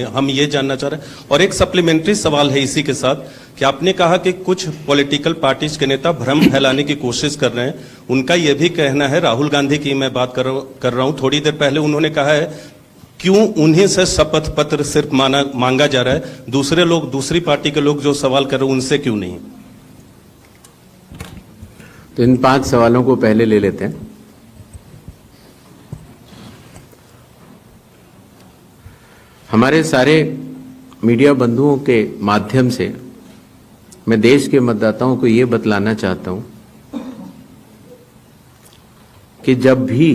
हम ये जानना चाह रहे हैं। और एक सप्लीमेंट्री सवाल है इसी के साथ कि आपने कहा कि कुछ पॉलिटिकल पार्टीज के नेता भ्रम फैलाने की कोशिश कर रहे हैं। उनका यह भी कहना है, राहुल गांधी की मैं बात कर रहा हूं, थोड़ी देर पहले उन्होंने कहा है क्यों उन्हीं से शपथ पत्र सिर्फ मांगा जा रहा है, दूसरे लोग, दूसरी पार्टी के लोग जो सवाल कर रहे हैं उनसे क्यों नहीं। तो इन 5 सवालों को पहले ले लेते हैं। हमारे सारे मीडिया बंधुओं के माध्यम से मैं देश के मतदाताओं को ये बतलाना चाहता हूं कि जब भी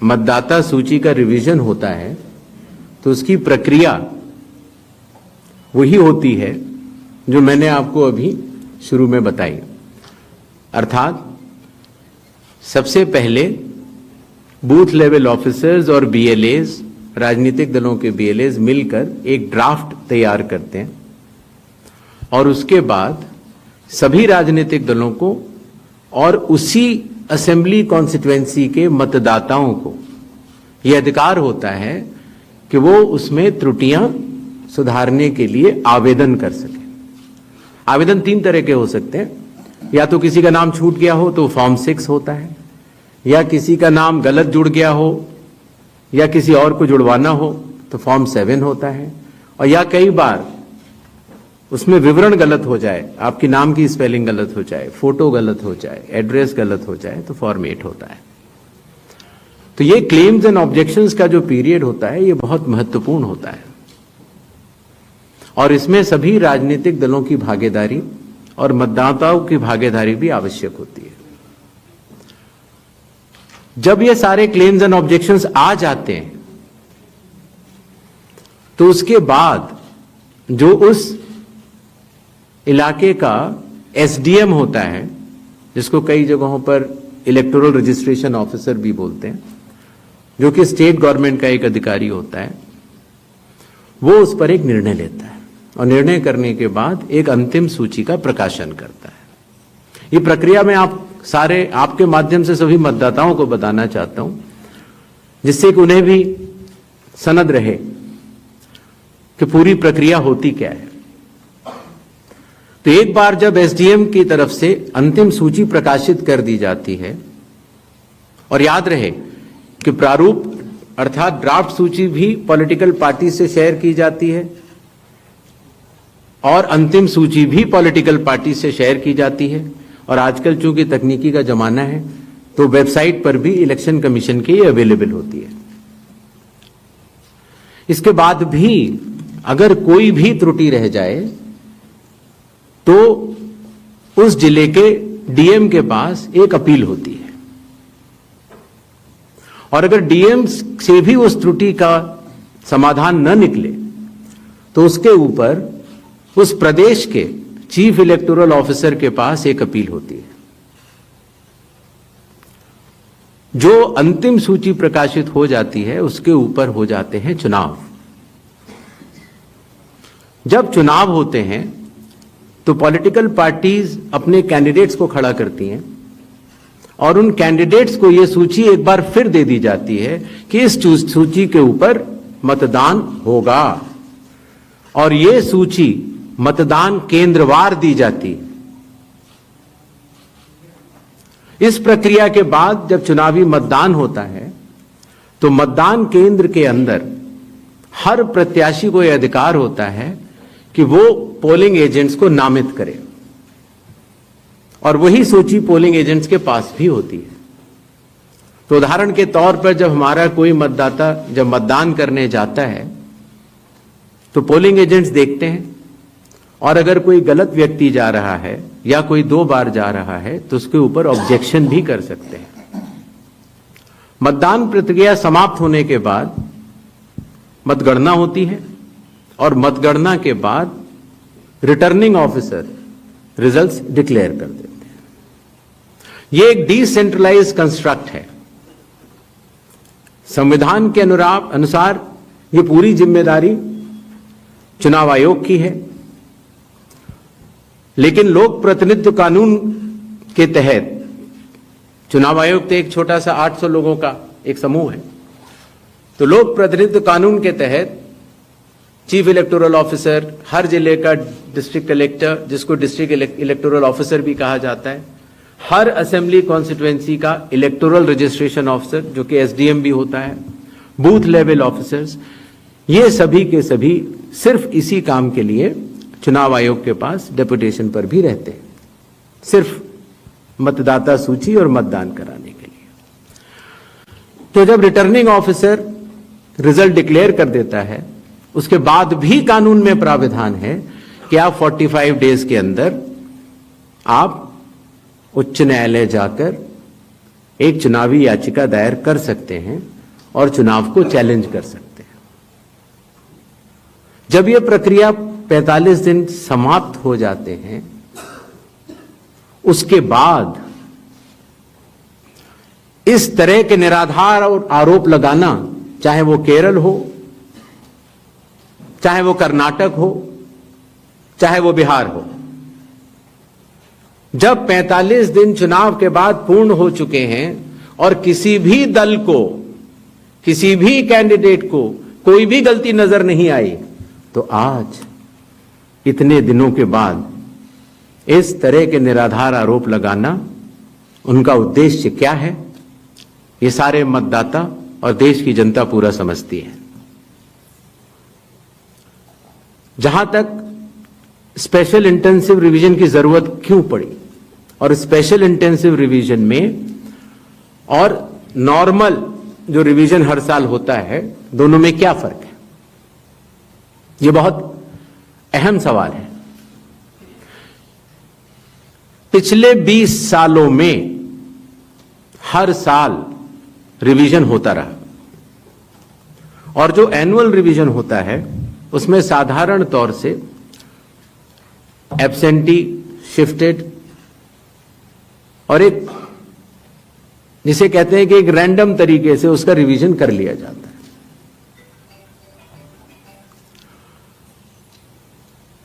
मतदाता सूची का रिवीजन होता है तो उसकी प्रक्रिया वही होती है जो मैंने आपको अभी शुरू में बताई। अर्थात सबसे पहले बूथ लेवल ऑफिसर्स और बीएलएज, राजनीतिक दलों के बीएलएज मिलकर एक ड्राफ्ट तैयार करते हैं और उसके बाद सभी राजनीतिक दलों को और उसी असेंबली कॉन्स्टिट्यूएंसी के मतदाताओं को यह अधिकार होता है कि वो उसमें त्रुटियां सुधारने के लिए आवेदन कर सके। आवेदन 3 तरह के हो सकते हैं, या तो किसी का नाम छूट गया हो तो फॉर्म 6 होता है, या किसी का नाम गलत जुड़ गया हो या किसी और को जुड़वाना हो तो फॉर्म 7 होता है, और या कई बार उसमें विवरण गलत हो जाए, आपकी नाम की स्पेलिंग गलत हो जाए, फोटो गलत हो जाए, एड्रेस गलत हो जाए तो फॉर्म 8 होता है। तो ये क्लेम्स एंड ऑब्जेक्शंस का जो पीरियड होता है ये बहुत महत्वपूर्ण होता है और इसमें सभी राजनीतिक दलों की भागीदारी और मतदाताओं की भागीदारी भी आवश्यक होती है। जब ये सारे क्लेम्स एंड ऑब्जेक्शंस आ जाते हैं तो उसके बाद जो उस इलाके का एसडीएम होता है, जिसको कई जगहों पर इलेक्टोरल रजिस्ट्रेशन ऑफिसर भी बोलते हैं, जो कि स्टेट गवर्नमेंट का एक अधिकारी होता है, वो उस पर एक निर्णय लेता है और निर्णय करने के बाद एक अंतिम सूची का प्रकाशन करता है। ये प्रक्रिया में आप सारे, आपके माध्यम से सभी मतदाताओं को बताना चाहता हूं, जिससे कि उन्हें भी सनद रहे कि पूरी प्रक्रिया होती क्या है। तो एक बार जब एसडीएम की तरफ से अंतिम सूची प्रकाशित कर दी जाती है, और याद रहे कि प्रारूप अर्थात ड्राफ्ट सूची भी पॉलिटिकल पार्टी से शेयर की जाती है और अंतिम सूची भी पॉलिटिकल पार्टी से शेयर की जाती है, और आजकल चूंकि तकनीकी का जमाना है तो वेबसाइट पर भी इलेक्शन कमीशन की अवेलेबल होती है। इसके बाद भी अगर कोई भी त्रुटि रह जाए तो उस जिले के डीएम के पास एक अपील होती है, और अगर डीएम से भी उस त्रुटि का समाधान न निकले तो उसके ऊपर उस प्रदेश के चीफ इलेक्टोरल ऑफिसर के पास एक अपील होती है। जो अंतिम सूची प्रकाशित हो जाती है उसके ऊपर हो जाते हैं चुनाव। जब चुनाव होते हैं तो पॉलिटिकल पार्टीज अपने कैंडिडेट्स को खड़ा करती हैं और उन कैंडिडेट्स को यह सूची एक बार फिर दे दी जाती है कि इस सूची के ऊपर मतदान होगा, और यह सूची मतदान केंद्रवार दी जाती है। इस प्रक्रिया के बाद जब चुनावी मतदान होता है तो मतदान केंद्र के अंदर हर प्रत्याशी को यह अधिकार होता है कि वो पोलिंग एजेंट्स को नामित करे, और वही सूची पोलिंग एजेंट्स के पास भी होती है। तो उदाहरण के तौर पर जब हमारा कोई मतदाता जब मतदान करने जाता है तो पोलिंग एजेंट्स देखते हैं, और अगर कोई गलत व्यक्ति जा रहा है या कोई 2 बार जा रहा है तो उसके ऊपर ऑब्जेक्शन भी कर सकते हैं। मतदान प्रक्रिया समाप्त होने के बाद मतगणना होती है, और मतगणना के बाद रिटर्निंग ऑफिसर रिजल्ट्स डिक्लेयर कर देते हैं। यह एक डिसेंट्रलाइज्ड कंस्ट्रक्ट है। संविधान के अनुसार यह पूरी जिम्मेदारी चुनाव आयोग की है, लेकिन लोक प्रतिनिधित्व कानून के तहत चुनाव आयोग तो एक छोटा सा 800 लोगों का एक समूह है, तो लोक प्रतिनिधित्व कानून के तहत चीफ इलेक्टोरल ऑफिसर, हर जिले का डिस्ट्रिक्ट कलेक्टर, जिसको डिस्ट्रिक्ट इलेक्टोरल ऑफिसर भी कहा जाता है, हर असेंबली कॉन्स्टिट्यूएंसी का इलेक्टोरल रजिस्ट्रेशन ऑफिसर जो कि एसडीएम भी होता है, बूथ लेवल ऑफिसर्स, ये सभी के सभी सिर्फ इसी काम के लिए चुनाव आयोग के पास डेपुटेशन पर भी रहते हैं, सिर्फ मतदाता सूची और मतदान कराने के लिए। तो जब रिटर्निंग ऑफिसर रिजल्ट डिक्लेयर कर देता है, उसके बाद भी कानून में प्राविधान है कि आप 45 डेज के अंदर आप उच्च न्यायालय जाकर एक चुनावी याचिका दायर कर सकते हैं और चुनाव को चैलेंज कर सकते हैं। जब यह प्रक्रिया 45 दिन समाप्त हो जाते हैं, उसके बाद इस तरह के निराधार और आरोप लगाना, चाहे वो केरल हो, चाहे वो कर्नाटक हो, चाहे वो बिहार हो, जब 45 दिन चुनाव के बाद पूर्ण हो चुके हैं और किसी भी दल को, किसी भी कैंडिडेट को कोई भी गलती नजर नहीं आई, तो आज इतने दिनों के बाद इस तरह के निराधार आरोप लगाना, उनका उद्देश्य क्या है, ये सारे मतदाता और देश की जनता पूरा समझती है। जहां तक स्पेशल इंटेंसिव रिवीजन की जरूरत क्यों पड़ी और स्पेशल इंटेंसिव रिवीजन में और नॉर्मल जो रिवीजन हर साल होता है, दोनों में क्या फर्क है, यह बहुत अहम सवाल है। पिछले 20 सालों में हर साल रिवीजन होता रहा और जो एनुअल रिवीजन होता है उसमें साधारण तौर से एब्सेंटी, शिफ्टेड और एक जिसे कहते हैं कि एक रैंडम तरीके से उसका रिवीजन कर लिया जाता है।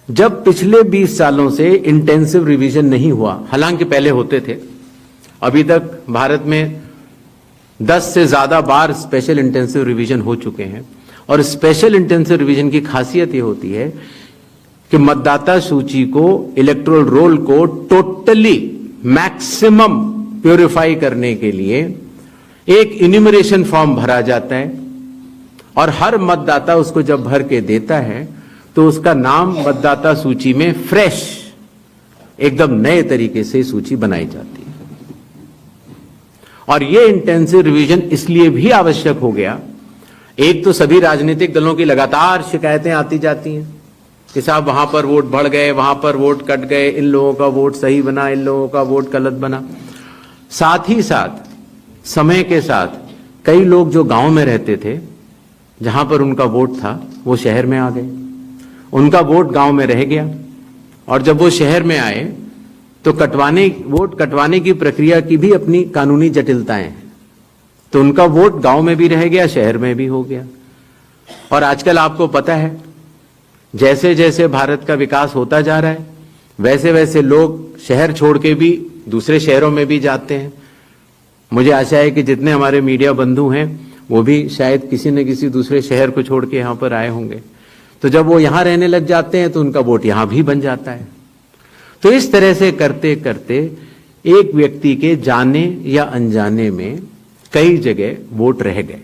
जब पिछले 20 सालों से इंटेंसिव रिवीजन नहीं हुआ, हालांकि पहले होते थे, अभी तक भारत में 10 से ज्यादा बार स्पेशल इंटेंसिव रिवीजन हो चुके हैं और स्पेशल इंटेंसिव रिवीजन की खासियत यह होती है कि मतदाता सूची को, इलेक्टोरल रोल को टोटली मैक्सिमम प्यूरिफाई करने के लिए एक इन्यूमरेशन फॉर्म भरा जाता है और हर मतदाता उसको जब भर के देता है तो उसका नाम मतदाता सूची में फ्रेश, एकदम नए तरीके से सूची बनाई जाती है। और यह इंटेंसिव रिवीजन इसलिए भी आवश्यक हो गया, एक तो सभी राजनीतिक दलों की लगातार शिकायतें आती जाती हैं कि साहब वहां पर वोट बढ़ गए, वहां पर वोट कट गए, इन लोगों का वोट सही बना, इन लोगों का वोट गलत बना। साथ ही साथ समय के साथ कई लोग जो गांव में रहते थे, जहां पर उनका वोट था, वो शहर में आ गए, उनका वोट गांव में रह गया और जब वो शहर में आए तो वोट कटवाने की प्रक्रिया की भी अपनी कानूनी जटिलताएं हैं, तो उनका वोट गांव में भी रह गया, शहर में भी हो गया। और आजकल आपको पता है, जैसे जैसे भारत का विकास होता जा रहा है, वैसे वैसे लोग शहर छोड़ के भी दूसरे शहरों में भी जाते हैं। मुझे आशा है कि जितने हमारे मीडिया बंधु हैं वो भी शायद किसी न किसी दूसरे शहर को छोड़ के यहां पर आए होंगे, तो जब वो यहां रहने लग जाते हैं तो उनका वोट यहां भी बन जाता है। तो इस तरह से करते करते एक व्यक्ति के जाने या अनजाने में कई जगह वोट रह गए।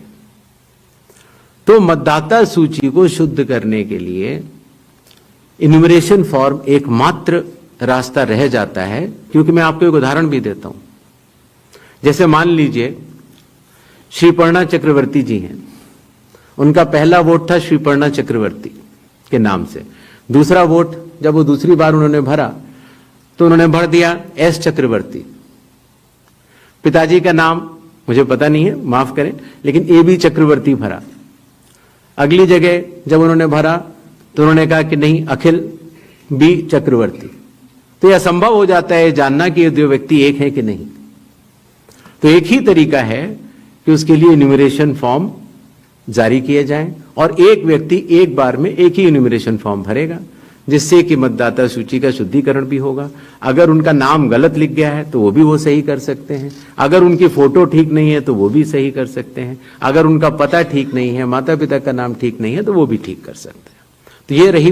तो मतदाता सूची को शुद्ध करने के लिए इन्यूमरेशन फॉर्म एकमात्र रास्ता रह जाता है, क्योंकि मैं आपको एक उदाहरण भी देता हूं। जैसे मान लीजिए श्रीपर्णा चक्रवर्ती जी हैं, उनका पहला वोट था श्रीपर्णा चक्रवर्ती के नाम से, दूसरा वोट जब वो दूसरी बार उन्होंने भरा तो उन्होंने भर दिया एस चक्रवर्ती। पिताजी का नाम मुझे पता नहीं है, माफ करें, लेकिन ए बी चक्रवर्ती भरा। अगली जगह जब उन्होंने भरा तो उन्होंने कहा कि नहीं, अखिल बी चक्रवर्ती। तो यह असंभव हो जाता है जानना कि ये दो व्यक्ति एक है कि नहीं। तो एक ही तरीका है कि उसके लिए इन्यूमरेशन फॉर्म जारी किए जाएं और एक व्यक्ति एक बार में एक ही इन्यूमरेशन फॉर्म भरेगा। जिससे कि मतदाता सूची का शुद्धिकरण भी होगा। अगर उनका नाम गलत लिख गया है तो वो भी वो सही कर सकते हैं, अगर उनकी फोटो ठीक नहीं है तो वो भी सही कर सकते हैं, अगर उनका पता ठीक नहीं है, माता पिता का नाम ठीक नहीं है तो वो भी ठीक कर सकते हैं। तो ये रही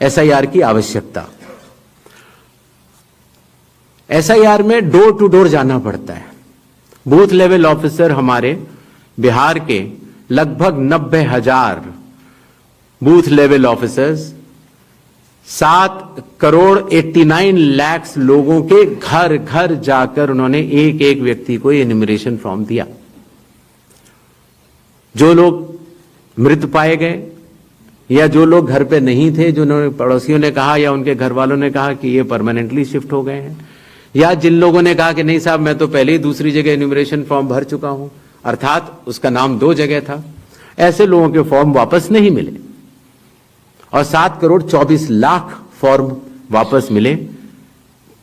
SIR की आवश्यकता। SIR में डोर टू डोर जाना पड़ता है। बूथ लेवल ऑफिसर हमारे बिहार के लगभग 90,000 बूथ लेवल ऑफिसर्स 7,89,00,000 लोगों के घर घर जाकर उन्होंने एक एक व्यक्ति को एन्यूमरेशन फॉर्म दिया। जो लोग मृत पाए गए या जो लोग घर पे नहीं थे, जो पड़ोसियों ने कहा या उनके घर वालों ने कहा कि ये परमानेंटली शिफ्ट हो गए हैं, या जिन लोगों ने कहा कि नहीं साहब मैं तो पहले ही दूसरी जगह एन्यूमरेशन फॉर्म भर चुका हूं, अर्थात उसका नाम 2 जगह था, ऐसे लोगों के फॉर्म वापस नहीं मिले और 7,24,00,000 फॉर्म वापस मिले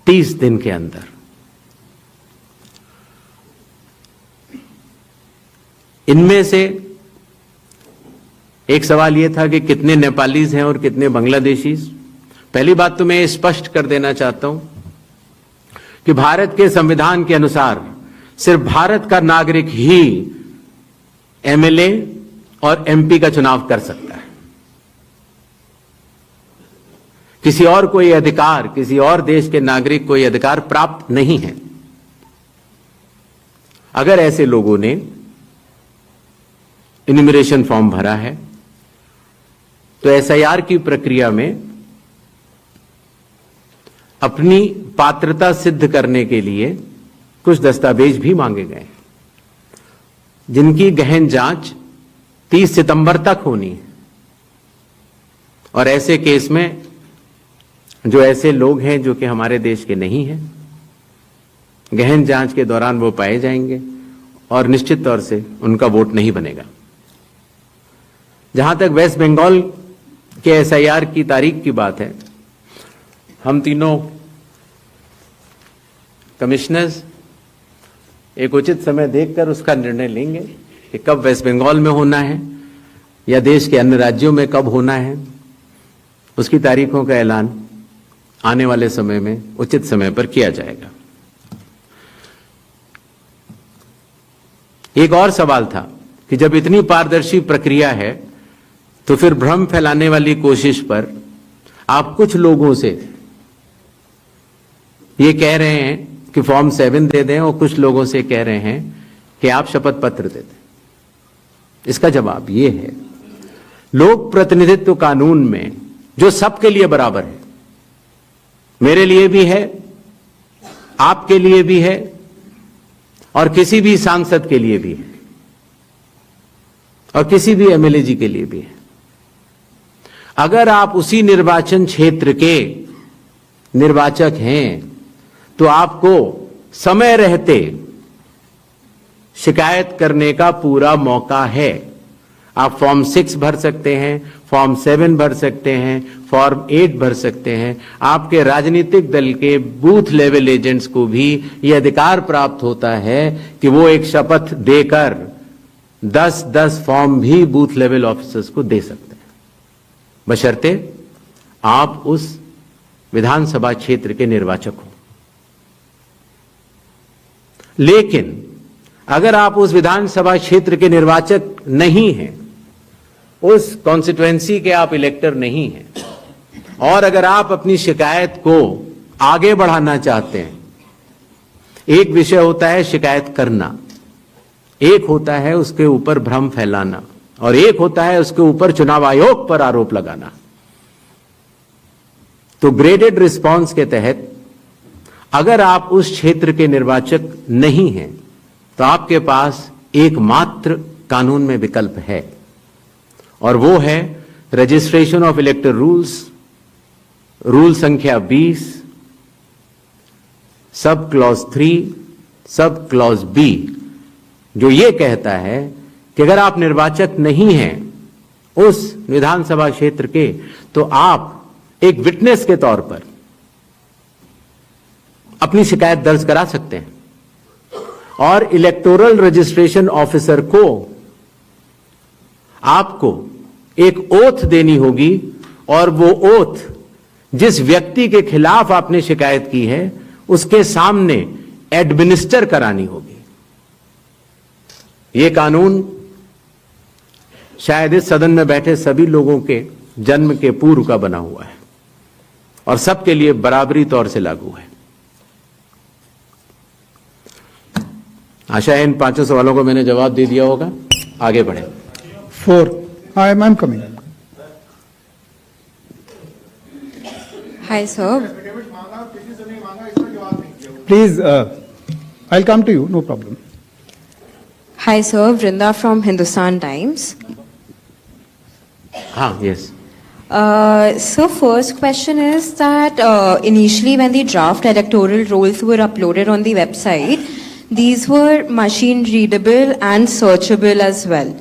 30 दिन के अंदर। इनमें से एक सवाल यह था कि कितने नेपालीज हैं और कितने बांग्लादेशीज। पहली बात तो मैं स्पष्ट कर देना चाहता हूं कि भारत के संविधान के अनुसार सिर्फ भारत का नागरिक ही MLA और MP का चुनाव कर सकता है। किसी और कोई अधिकार, किसी और देश के नागरिक को यह अधिकार प्राप्त नहीं है। अगर ऐसे लोगों ने एन्यूमरेशन फॉर्म भरा है तो SIR की प्रक्रिया में अपनी पात्रता सिद्ध करने के लिए कुछ दस्तावेज भी मांगे गए, जिनकी गहन जांच 30 सितंबर तक होनी है। और ऐसे केस में जो ऐसे लोग हैं जो कि हमारे देश के नहीं हैं, गहन जांच के दौरान वो पाए जाएंगे और निश्चित तौर से उनका वोट नहीं बनेगा। जहां तक वेस्ट बंगाल के SIR की तारीख की बात है, हम तीनों कमिश्नर्स एक उचित समय देखकर उसका निर्णय लेंगे कि कब वेस्ट बंगाल में होना है या देश के अन्य राज्यों में कब होना है। उसकी तारीखों का ऐलान आने वाले समय में उचित समय पर किया जाएगा। एक और सवाल था कि जब इतनी पारदर्शी प्रक्रिया है तो फिर भ्रम फैलाने वाली कोशिश पर आप कुछ लोगों से ये कह रहे हैं कि फॉर्म 7 दे दें और कुछ लोगों से कह रहे हैं कि आप शपथ पत्र दे दें। इसका जवाब ये है, लोक प्रतिनिधित्व कानून में जो सबके लिए बराबर है, मेरे लिए भी है, आपके लिए भी है और किसी भी सांसद के लिए भी है और किसी भी MLA जी के लिए भी है। अगर आप उसी निर्वाचन क्षेत्र के निर्वाचक हैं तो आपको समय रहते शिकायत करने का पूरा मौका है। आप फॉर्म 6 भर सकते हैं, फॉर्म 7 भर सकते हैं, फॉर्म 8 भर सकते हैं। आपके राजनीतिक दल के बूथ लेवल एजेंट्स को भी यह अधिकार प्राप्त होता है कि वो एक शपथ देकर 10-10 फॉर्म भी बूथ लेवल ऑफिसर्स को दे सकते हैं, बशर्ते आप उस विधानसभा क्षेत्र के निर्वाचक हो। लेकिन अगर आप उस विधानसभा क्षेत्र के निर्वाचक नहीं हैं, उस कॉन्स्टिट्यूएंसी के आप इलेक्टर नहीं हैं, और अगर आप अपनी शिकायत को आगे बढ़ाना चाहते हैं, एक विषय होता है शिकायत करना, एक होता है उसके ऊपर भ्रम फैलाना, और एक होता है उसके ऊपर चुनाव आयोग पर आरोप लगाना। तो ग्रेडेड रिस्पांस के तहत अगर आप उस क्षेत्र के निर्वाचक नहीं हैं तो आपके पास एकमात्र कानून में विकल्प है, और वो है रजिस्ट्रेशन ऑफ इलेक्टर रूल्स, रूल संख्या 20, sub clause 3, sub clause B, जो ये कहता है कि अगर आप निर्वाचक नहीं हैं उस विधानसभा क्षेत्र के तो आप एक विटनेस के तौर पर अपनी शिकायत दर्ज करा सकते हैं, और इलेक्टोरल रजिस्ट्रेशन ऑफिसर को आपको एक ओथ देनी होगी और वो ओथ जिस व्यक्ति के खिलाफ आपने शिकायत की है उसके सामने एडमिनिस्टर करानी होगी। ये कानून शायद इस सदन में बैठे सभी लोगों के जन्म के पूर्व का बना हुआ है और सबके लिए बराबरी तौर से लागू है। आशा है इन 5 सवालों को मैंने जवाब दे दिया होगा। आगे बढ़े। 4. I'm coming. Hi, sir. Please, I'll come to you, no problem. Hi, sir. Vrinda from Hindustan Times. Yes. So, first question is that initially when the draft electoral rolls were uploaded on the website, these were machine readable and searchable as well.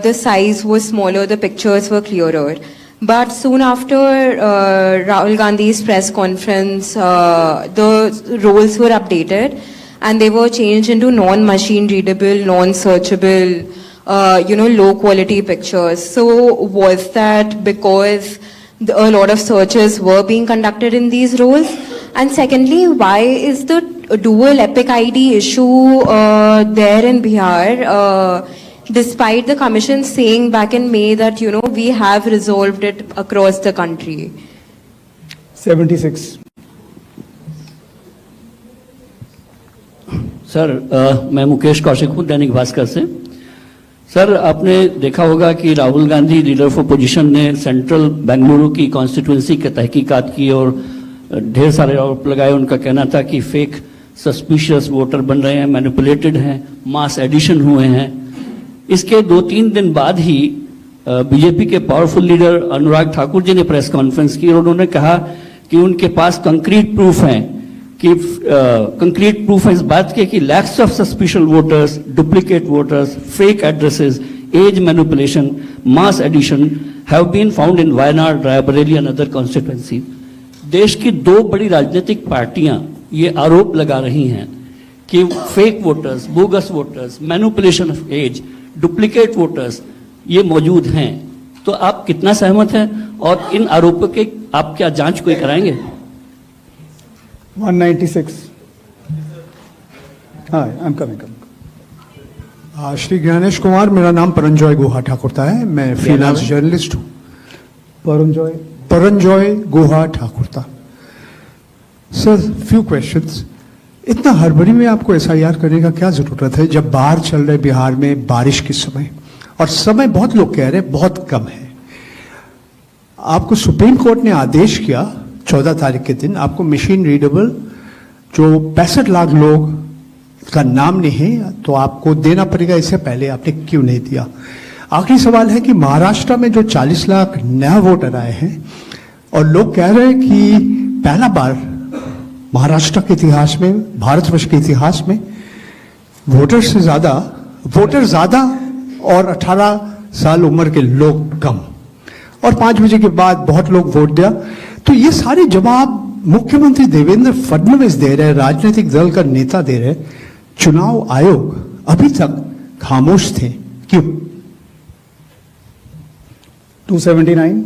The size was smaller, the pictures were clearer. But soon after Rahul Gandhi's press conference, the roles were updated and they were changed into non-machine readable, non-searchable, low quality pictures. So was that because a lot of searches were being conducted in these roles? And secondly, why is the dual epic ID issue there in Bihar? Despite the commission saying back in May that, we have resolved it across the country. 76. Sir, मैं मुकेश कौशिक हूँ दैनिक भास्कर से। Sir, आपने देखा होगा कि Rahul Gandhi leader of opposition ने central Bengaluru की constituency के तहकीकात की और ढेर सारे आरोप लगाए। उनका कहना था कि फेक सस्पिशियस वोटर बन रहे हैं, मैनिपुलेटेड हैं, मास एडिशन हुए हैं। इसके 2-3 दिन बाद ही बीजेपी के पावरफुल लीडर अनुराग ठाकुर जी ने प्रेस कॉन्फ्रेंस की और उन्होंने कहा कि उनके पास कंक्रीट प्रूफ हैं कि कंक्रीट प्रूफ है इस बात के कि lakhs of suspicious voters, duplicate voters, fake addresses, age manipulation, mass addition have been found in Wayanad, Raebareli and other constituency. देश की 2 बड़ी राजनीतिक पार्टियां ये आरोप लगा रही हैं कि fake voters, bogus voters, manipulation of age, duplicate voters ये मौजूद हैं। तो आप कितना सहमत हैं और इन आरोपों के आप क्या जांच कोई कराएंगे? 196. Hi, I'm coming. Shri Gyanesh Kumar, मेरा नाम परंजॉय गुहा ठाकुरता है, मैं फ्रीलांस जर्नलिस्ट हूँ। Paranjoy Guha Thakurta. Sir, few questions. इतना हड़बड़ी में आपको एसआईआर करने का क्या जरूरत है जब बाहर चल रहे बिहार में बारिश के समय, और समय बहुत लोग कह रहे हैं बहुत कम है। आपको सुप्रीम कोर्ट ने आदेश किया 14 तारीख के दिन, आपको मशीन रीडेबल जो 65 लाख लोग का नाम नहीं है तो आपको देना पड़ेगा। इससे पहले आपने क्यों नहीं दिया? आखिरी सवाल है कि महाराष्ट्र में जो 40 लाख नया वोटर आए हैं और लोग कह रहे हैं कि पहला बार महाराष्ट्र के इतिहास में, भारतवर्ष के इतिहास में वोटर ज्यादा और 18 साल उम्र के लोग कम, और 5 बजे के बाद बहुत लोग वोट दिया। तो ये सारे जवाब मुख्यमंत्री देवेंद्र फडणवीस दे रहे, राजनीतिक दल का नेता दे रहे, चुनाव आयोग अभी तक खामोश थे, क्यों? 279.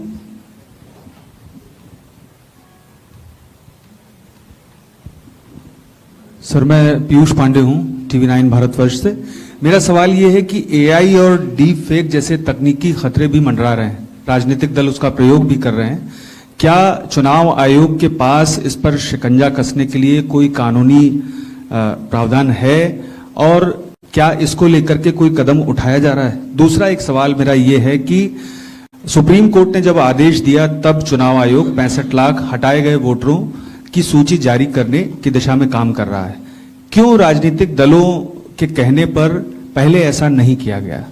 सर, मैं पीयूष पांडे हूं, TV9 भारतवर्ष से। मेरा सवाल यह है कि एआई और डीप फेक जैसे तकनीकी खतरे भी मंडरा रहे हैं, राजनीतिक दल उसका प्रयोग भी कर रहे हैं। क्या चुनाव आयोग के पास इस पर शिकंजा कसने के लिए कोई कानूनी प्रावधान है और क्या इसको लेकर के कोई कदम उठाया जा रहा है? दूसरा एक सवाल मेरा ये है कि सुप्रीम कोर्ट ने जब आदेश दिया तब चुनाव आयोग 65 लाख हटाए गए वोटरों की सूची जारी करने की दिशा में काम कर रहा है। क्यों राजनीतिक दलों के कहने पर पहले ऐसा नहीं किया गया?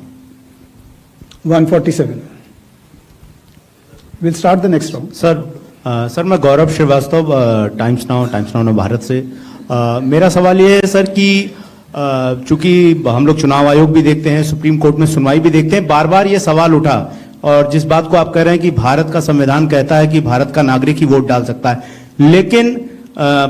147. We'll start the next round. Sir, मैं गौरव श्रीवास्तव, टाइम्स नाउ भारत से। मेरा सवाल ये है सर कि चूंकि हम लोग चुनाव आयोग भी देखते हैं, सुप्रीम कोर्ट में सुनवाई भी देखते हैं, बार बार ये सवाल उठा, और जिस बात को आप कह रहे हैं कि भारत का संविधान कहता है कि भारत का नागरिक ही वोट डाल सकता है, लेकिन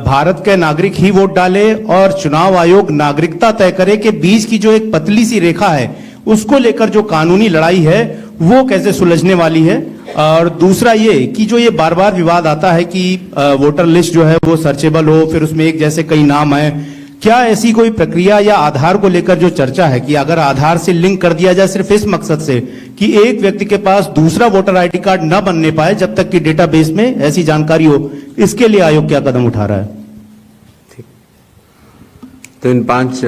भारत के नागरिक ही वोट डाले और चुनाव आयोग नागरिकता तय करे कि बीच की जो एक पतली सी रेखा है उसको लेकर जो कानूनी लड़ाई है वो कैसे सुलझने वाली है? और दूसरा ये कि जो ये बार बार विवाद आता है कि वोटर लिस्ट जो है वो सर्चेबल हो, फिर उसमें एक जैसे कई नाम है, क्या ऐसी कोई प्रक्रिया या आधार को लेकर जो चर्चा है कि अगर आधार से लिंक कर दिया जाए सिर्फ इस मकसद से कि एक व्यक्ति के पास दूसरा वोटर आईडी कार्ड न बनने पाए जब तक कि डेटाबेस में ऐसी जानकारी हो, इसके लिए आयोग क्या कदम उठा रहा है? तो इन 5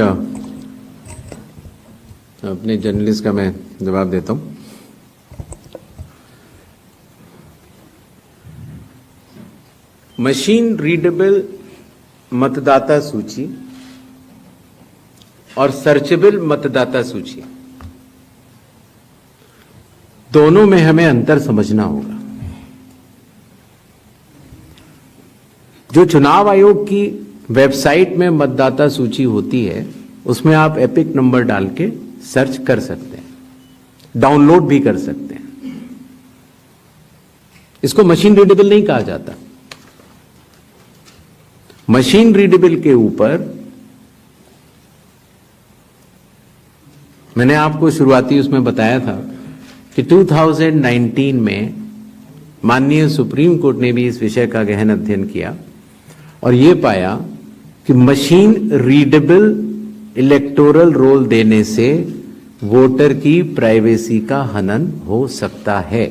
अपने जर्नलिस्ट का मैं जवाब देता हूं। मशीन रीडेबल मतदाता सूची और सर्चेबल मतदाता सूची, दोनों में हमें अंतर समझना होगा। जो चुनाव आयोग की वेबसाइट में मतदाता सूची होती है उसमें आप एपिक नंबर डाल के सर्च कर सकते हैं, डाउनलोड भी कर सकते हैं। इसको मशीन रीडेबल नहीं कहा जाता। मशीन रीडेबल के ऊपर मैंने आपको शुरुआती उसमें बताया था कि 2019 में माननीय सुप्रीम कोर्ट ने भी इस विषय का गहन अध्ययन किया और यह पाया कि मशीन रीडेबल इलेक्टोरल रोल देने से वोटर की प्राइवेसी का हनन हो सकता है।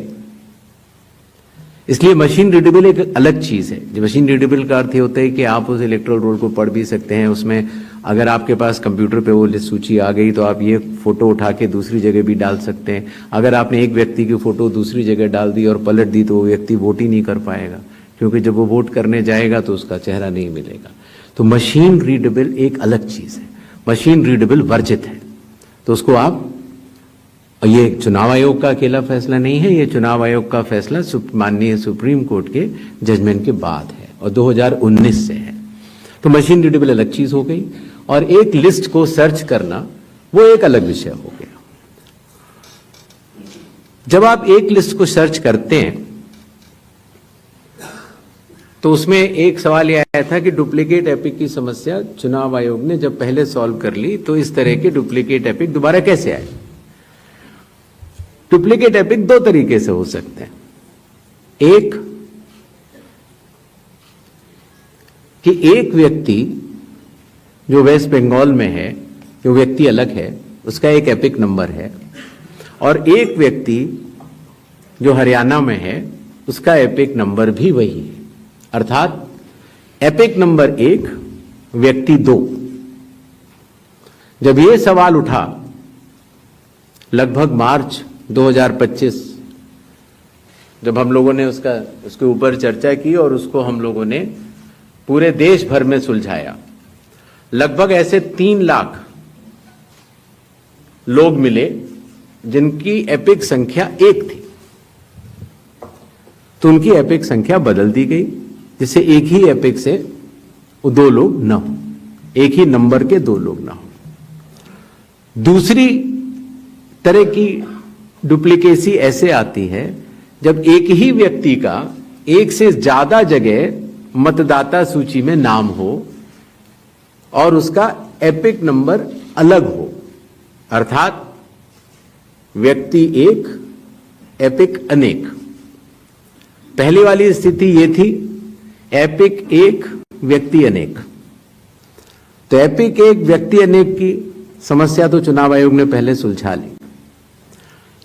इसलिए मशीन रीडेबल एक अलग चीज है। जो मशीन रीडेबल का अर्थ ये होता है कि आप उस इलेक्टोरल रोल को पढ़ भी सकते हैं। उसमें अगर आपके पास कंप्यूटर पे वो लिस्ट सूची आ गई तो आप ये फोटो उठा के दूसरी जगह भी डाल सकते हैं। अगर आपने एक व्यक्ति की फोटो दूसरी जगह डाल दी और पलट दी तो वो व्यक्ति वोट ही नहीं कर पाएगा, क्योंकि जब वो वोट करने जाएगा तो उसका चेहरा नहीं मिलेगा। तो मशीन रीडेबल एक अलग चीज है, मशीन रीडेबल वर्जित है। तो उसको आप, ये चुनाव आयोग का अकेला फैसला नहीं है, ये चुनाव आयोग का फैसला माननीय सुप्रीम कोर्ट के जजमेंट के बाद है और 2019 से है। तो मशीन रीडेबल अलग चीज हो गई और एक लिस्ट को सर्च करना वो एक अलग विषय हो गया। जब आप एक लिस्ट को सर्च करते हैं तो उसमें एक सवाल यह आया था कि डुप्लीकेट एपिक की समस्या चुनाव आयोग ने जब पहले सॉल्व कर ली तो इस तरह के डुप्लीकेट एपिक दोबारा कैसे आए। डुप्लीकेट एपिक दो तरीके से हो सकते हैं। एक कि एक व्यक्ति जो वेस्ट बंगाल में है, जो व्यक्ति अलग है, उसका एक एपिक नंबर है, और एक व्यक्ति जो हरियाणा में है उसका एपिक नंबर भी वही है। अर्थात एपिक नंबर 1 व्यक्ति 2। जब यह सवाल उठा लगभग मार्च 2025, जब हम लोगों ने उसके ऊपर चर्चा की और उसको हम लोगों ने पूरे देश भर में सुलझाया, लगभग ऐसे 3 लाख लोग मिले जिनकी एपिक संख्या 1 थी। तो उनकी एपिक संख्या बदल दी गई जिससे एक ही एपिक से 2 लोग ना हो, एक ही नंबर के 2 लोग ना हो। दूसरी तरह की डुप्लीकेसी ऐसे आती है जब एक ही व्यक्ति का एक से ज्यादा जगह मतदाता सूची में नाम हो और उसका एपिक नंबर अलग हो। अर्थात व्यक्ति 1 एपिक अनेक। पहली वाली स्थिति यह थी एपिक 1 व्यक्ति अनेक। तो एपिक 1 व्यक्ति अनेक की समस्या तो चुनाव आयोग ने पहले सुलझा ली,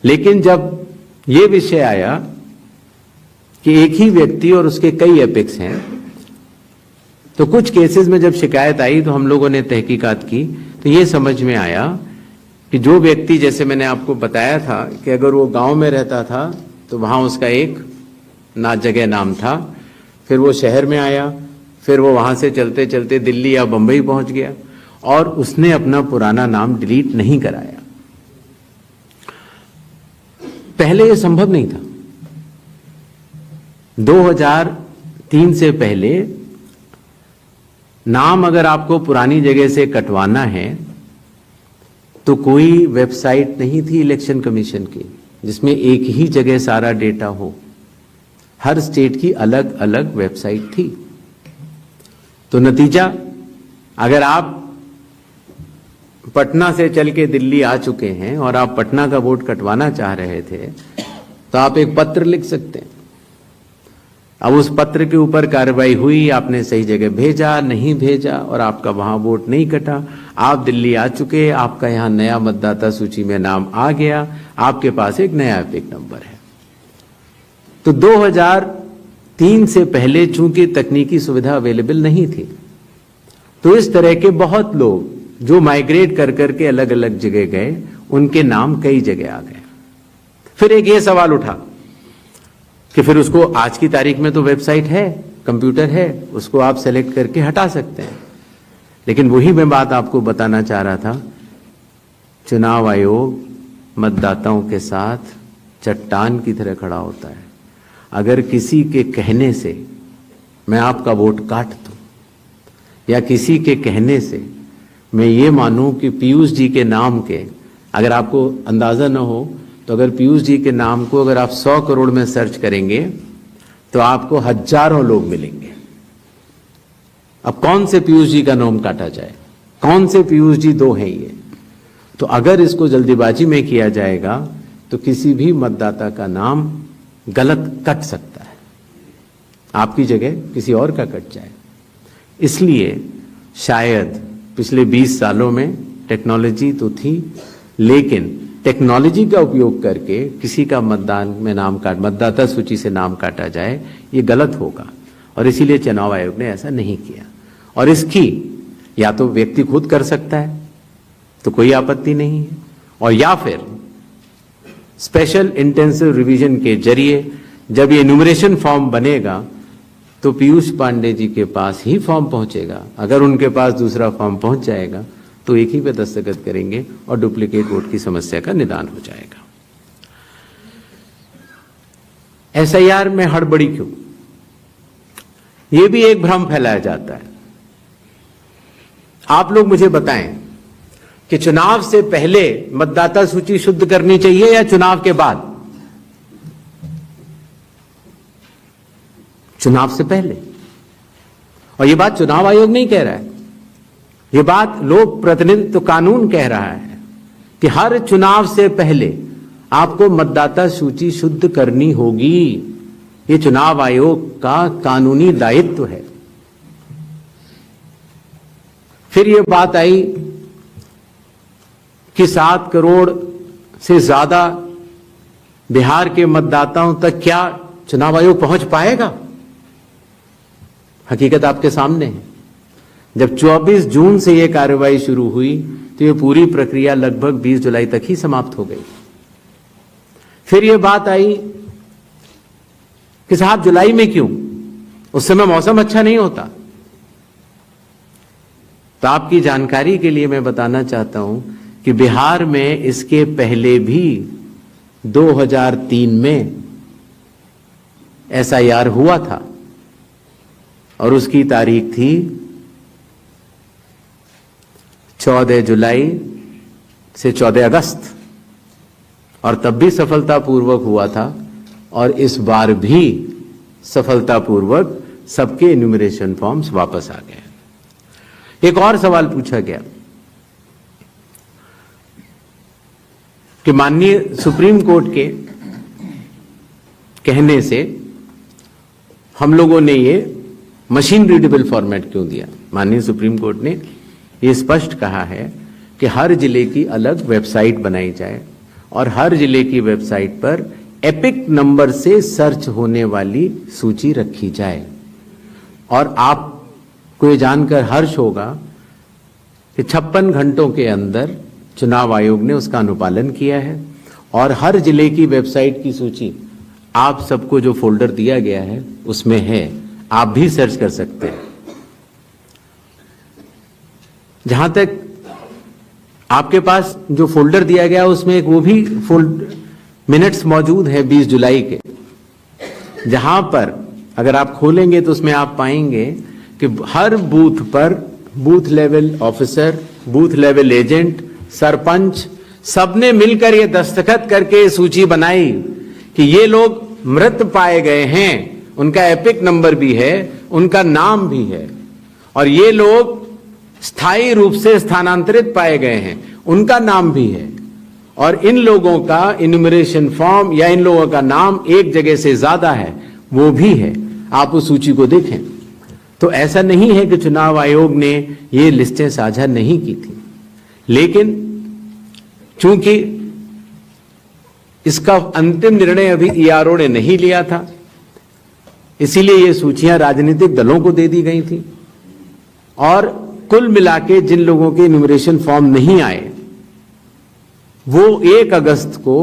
लेकिन जब यह विषय आया कि एक ही व्यक्ति और उसके कई एपिक्स हैं, तो कुछ केसेस में जब शिकायत आई तो हम लोगों ने तहकीकात की तो यह समझ में आया कि जो व्यक्ति, जैसे मैंने आपको बताया था कि अगर वो गांव में रहता था तो वहां उसका एक जगह नाम था, फिर वो शहर में आया, फिर वो वहां से चलते चलते दिल्ली या बंबई पहुंच गया और उसने अपना पुराना नाम डिलीट नहीं कराया। पहले यह संभव नहीं था। 2003 से पहले नाम अगर आपको पुरानी जगह से कटवाना है तो कोई वेबसाइट नहीं थी इलेक्शन कमीशन की जिसमें एक ही जगह सारा डेटा हो। हर स्टेट की अलग अलग वेबसाइट थी। तो नतीजा, अगर आप पटना से चल के दिल्ली आ चुके हैं और आप पटना का वोट कटवाना चाह रहे थे तो आप एक पत्र लिख सकते हैं। अब उस पत्र के ऊपर कार्रवाई हुई, आपने सही जगह भेजा, नहीं भेजा, और आपका वहां वोट नहीं कटा, आप दिल्ली आ चुके, आपका यहां नया मतदाता सूची में नाम आ गया, आपके पास एक नया एपिक नंबर है। तो 2003 से पहले चूंकि तकनीकी सुविधा अवेलेबल नहीं थी, तो इस तरह के बहुत लोग जो माइग्रेट कर करके अलग अलग जगह गए, उनके नाम कई जगह आ गए। फिर एक ये सवाल उठा कि फिर उसको आज की तारीख में तो वेबसाइट है, कंप्यूटर है, उसको आप सेलेक्ट करके हटा सकते हैं। लेकिन वही मैं बात आपको बताना चाह रहा था, चुनाव आयोग मतदाताओं के साथ चट्टान की तरह खड़ा होता है। अगर किसी के कहने से मैं आपका वोट काट दूं, या किसी के कहने से मैं ये मानूं कि पीयूष जी के नाम के, अगर आपको अंदाजा न हो तो अगर पीयूष जी के नाम को अगर आप 100 करोड़ में सर्च करेंगे तो आपको हजारों लोग मिलेंगे। अब कौन से पीयूष जी का नाम काटा जाए, कौन से पीयूष जी दो हैं ये? तो अगर इसको जल्दीबाजी में किया जाएगा तो किसी भी मतदाता का नाम गलत कट सकता है, आपकी जगह किसी और का कट जाए। इसलिए शायद पिछले 20 सालों में टेक्नोलॉजी तो थी, लेकिन टेक्नोलॉजी का उपयोग करके किसी का मतदाता सूची से नाम काटा जाए, ये गलत होगा। और इसीलिए चुनाव आयोग ने ऐसा नहीं किया। और इसकी या तो व्यक्ति खुद कर सकता है तो कोई आपत्ति नहीं है, और या फिर स्पेशल इंटेंसिव रिवीजन के जरिए जब ये एन्यूमरेशन फॉर्म बनेगा तो पीयूष पांडे जी के पास ही फॉर्म पहुंचेगा। अगर उनके पास दूसरा फॉर्म पहुंच जाएगा तो एक ही पे दस्तखत करेंगे और डुप्लीकेट वोट की समस्या का निदान हो जाएगा। एसआईआर में हड़बड़ी क्यों? यह भी एक भ्रम फैलाया जाता है। आप लोग मुझे बताएं कि चुनाव से पहले मतदाता सूची शुद्ध करनी चाहिए या चुनाव के बाद? चुनाव से पहले। और यह बात चुनाव आयोग नहीं कह रहा है, यह बात लोक प्रतिनिधित्व कानून कह रहा है कि हर चुनाव से पहले आपको मतदाता सूची शुद्ध करनी होगी। यह चुनाव आयोग का कानूनी दायित्व है। फिर यह बात आई कि 7 करोड़ से ज्यादा बिहार के मतदाताओं तक क्या चुनाव आयोग पहुंच पाएगा? हकीकत आपके सामने है। जब 24 जून से यह कार्रवाई शुरू हुई तो यह पूरी प्रक्रिया लगभग 20 जुलाई तक ही समाप्त हो गई। फिर यह बात आई कि साहब जुलाई में क्यों? उस समय मौसम अच्छा नहीं होता। तो आपकी जानकारी के लिए मैं बताना चाहता हूं कि बिहार में इसके पहले भी 2003 में एसआईआर हुआ था और उसकी तारीख थी 14 जुलाई से 14 अगस्त, और तब भी सफलतापूर्वक हुआ था और इस बार भी सफलतापूर्वक सबके एन्यूमरेशन फॉर्म्स वापस आ गए। एक और सवाल पूछा गया कि माननीय सुप्रीम कोर्ट के कहने से हम लोगों ने ये मशीन रीडेबल फॉर्मेट क्यों दिया? माननीय सुप्रीम कोर्ट ने ये स्पष्ट कहा है कि हर जिले की अलग वेबसाइट बनाई जाए और हर जिले की वेबसाइट पर एपिक नंबर से सर्च होने वाली सूची रखी जाए। और आपको ये जानकर हर्ष होगा कि 56 घंटों के अंदर चुनाव आयोग ने उसका अनुपालन किया है और हर जिले की वेबसाइट की सूची आप सबको जो फोल्डर दिया गया है उसमें है, आप भी सर्च कर सकते हैं। जहां तक आपके पास जो फोल्डर दिया गया उसमें एक वो भी मिनट्स मौजूद है 20 जुलाई के, जहां पर अगर आप खोलेंगे तो उसमें आप पाएंगे कि हर बूथ पर booth level officer, booth level agent, sarpanch सबने मिलकर ये दस्तखत करके सूची बनाई कि ये लोग मृत पाए गए हैं, उनका एपिक नंबर भी है, उनका नाम भी है, और ये लोग स्थायी रूप से स्थानांतरित पाए गए हैं, उनका नाम भी है, और इन लोगों का इन्यूमरेशन फॉर्म या इन लोगों का नाम एक जगह से ज्यादा है, वो भी है, आप उस सूची को देखें। तो ऐसा नहीं है कि चुनाव आयोग ने ये लिस्टें साझा नहीं की थी, लेकिन चूंकि इसका अंतिम निर्णय अभी ईआरओ ने नहीं लिया था, इसीलिए ये सूचियां राजनीतिक दलों को दे दी गई थी। और कुल मिलाके जिन लोगों के इन्यूमरेशन फॉर्म नहीं आए, वो 1 अगस्त को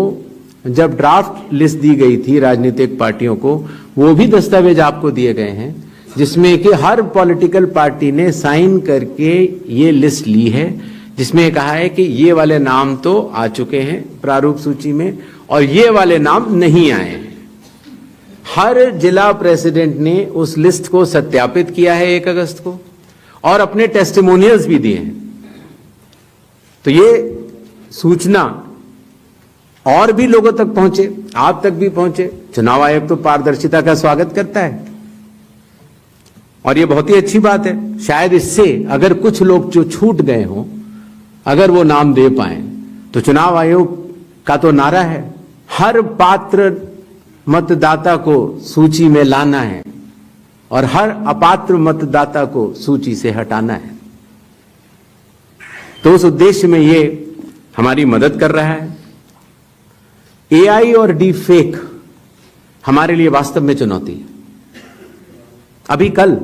जब ड्राफ्ट लिस्ट दी गई थी राजनीतिक पार्टियों को, वो भी दस्तावेज आपको दिए गए हैं, जिसमें कि हर पॉलिटिकल पार्टी ने साइन करके ये लिस्ट ली है, जिसमें कहा है कि ये वाले नाम तो आ चुके हैं प्रारूप सूची में और ये वाले नाम नहीं आए हैं। हर जिला प्रेसिडेंट ने उस लिस्ट को सत्यापित किया है 1 अगस्त को और अपने टेस्टिमोनियल्स भी दिए हैं। तो ये सूचना और भी लोगों तक पहुंचे, आप तक भी पहुंचे। चुनाव आयोग तो पारदर्शिता का स्वागत करता है और ये बहुत ही अच्छी बात है। शायद इससे अगर कुछ लोग जो छूट गए हों, अगर वो नाम दे पाए, तो चुनाव आयोग का तो नारा है हर पात्र मतदाता को सूची में लाना है और हर अपात्र मतदाता को सूची से हटाना है। तो उस उद्देश्य में ये हमारी मदद कर रहा है। एआई और डी फेक हमारे लिए वास्तव में चुनौती है। अभी कल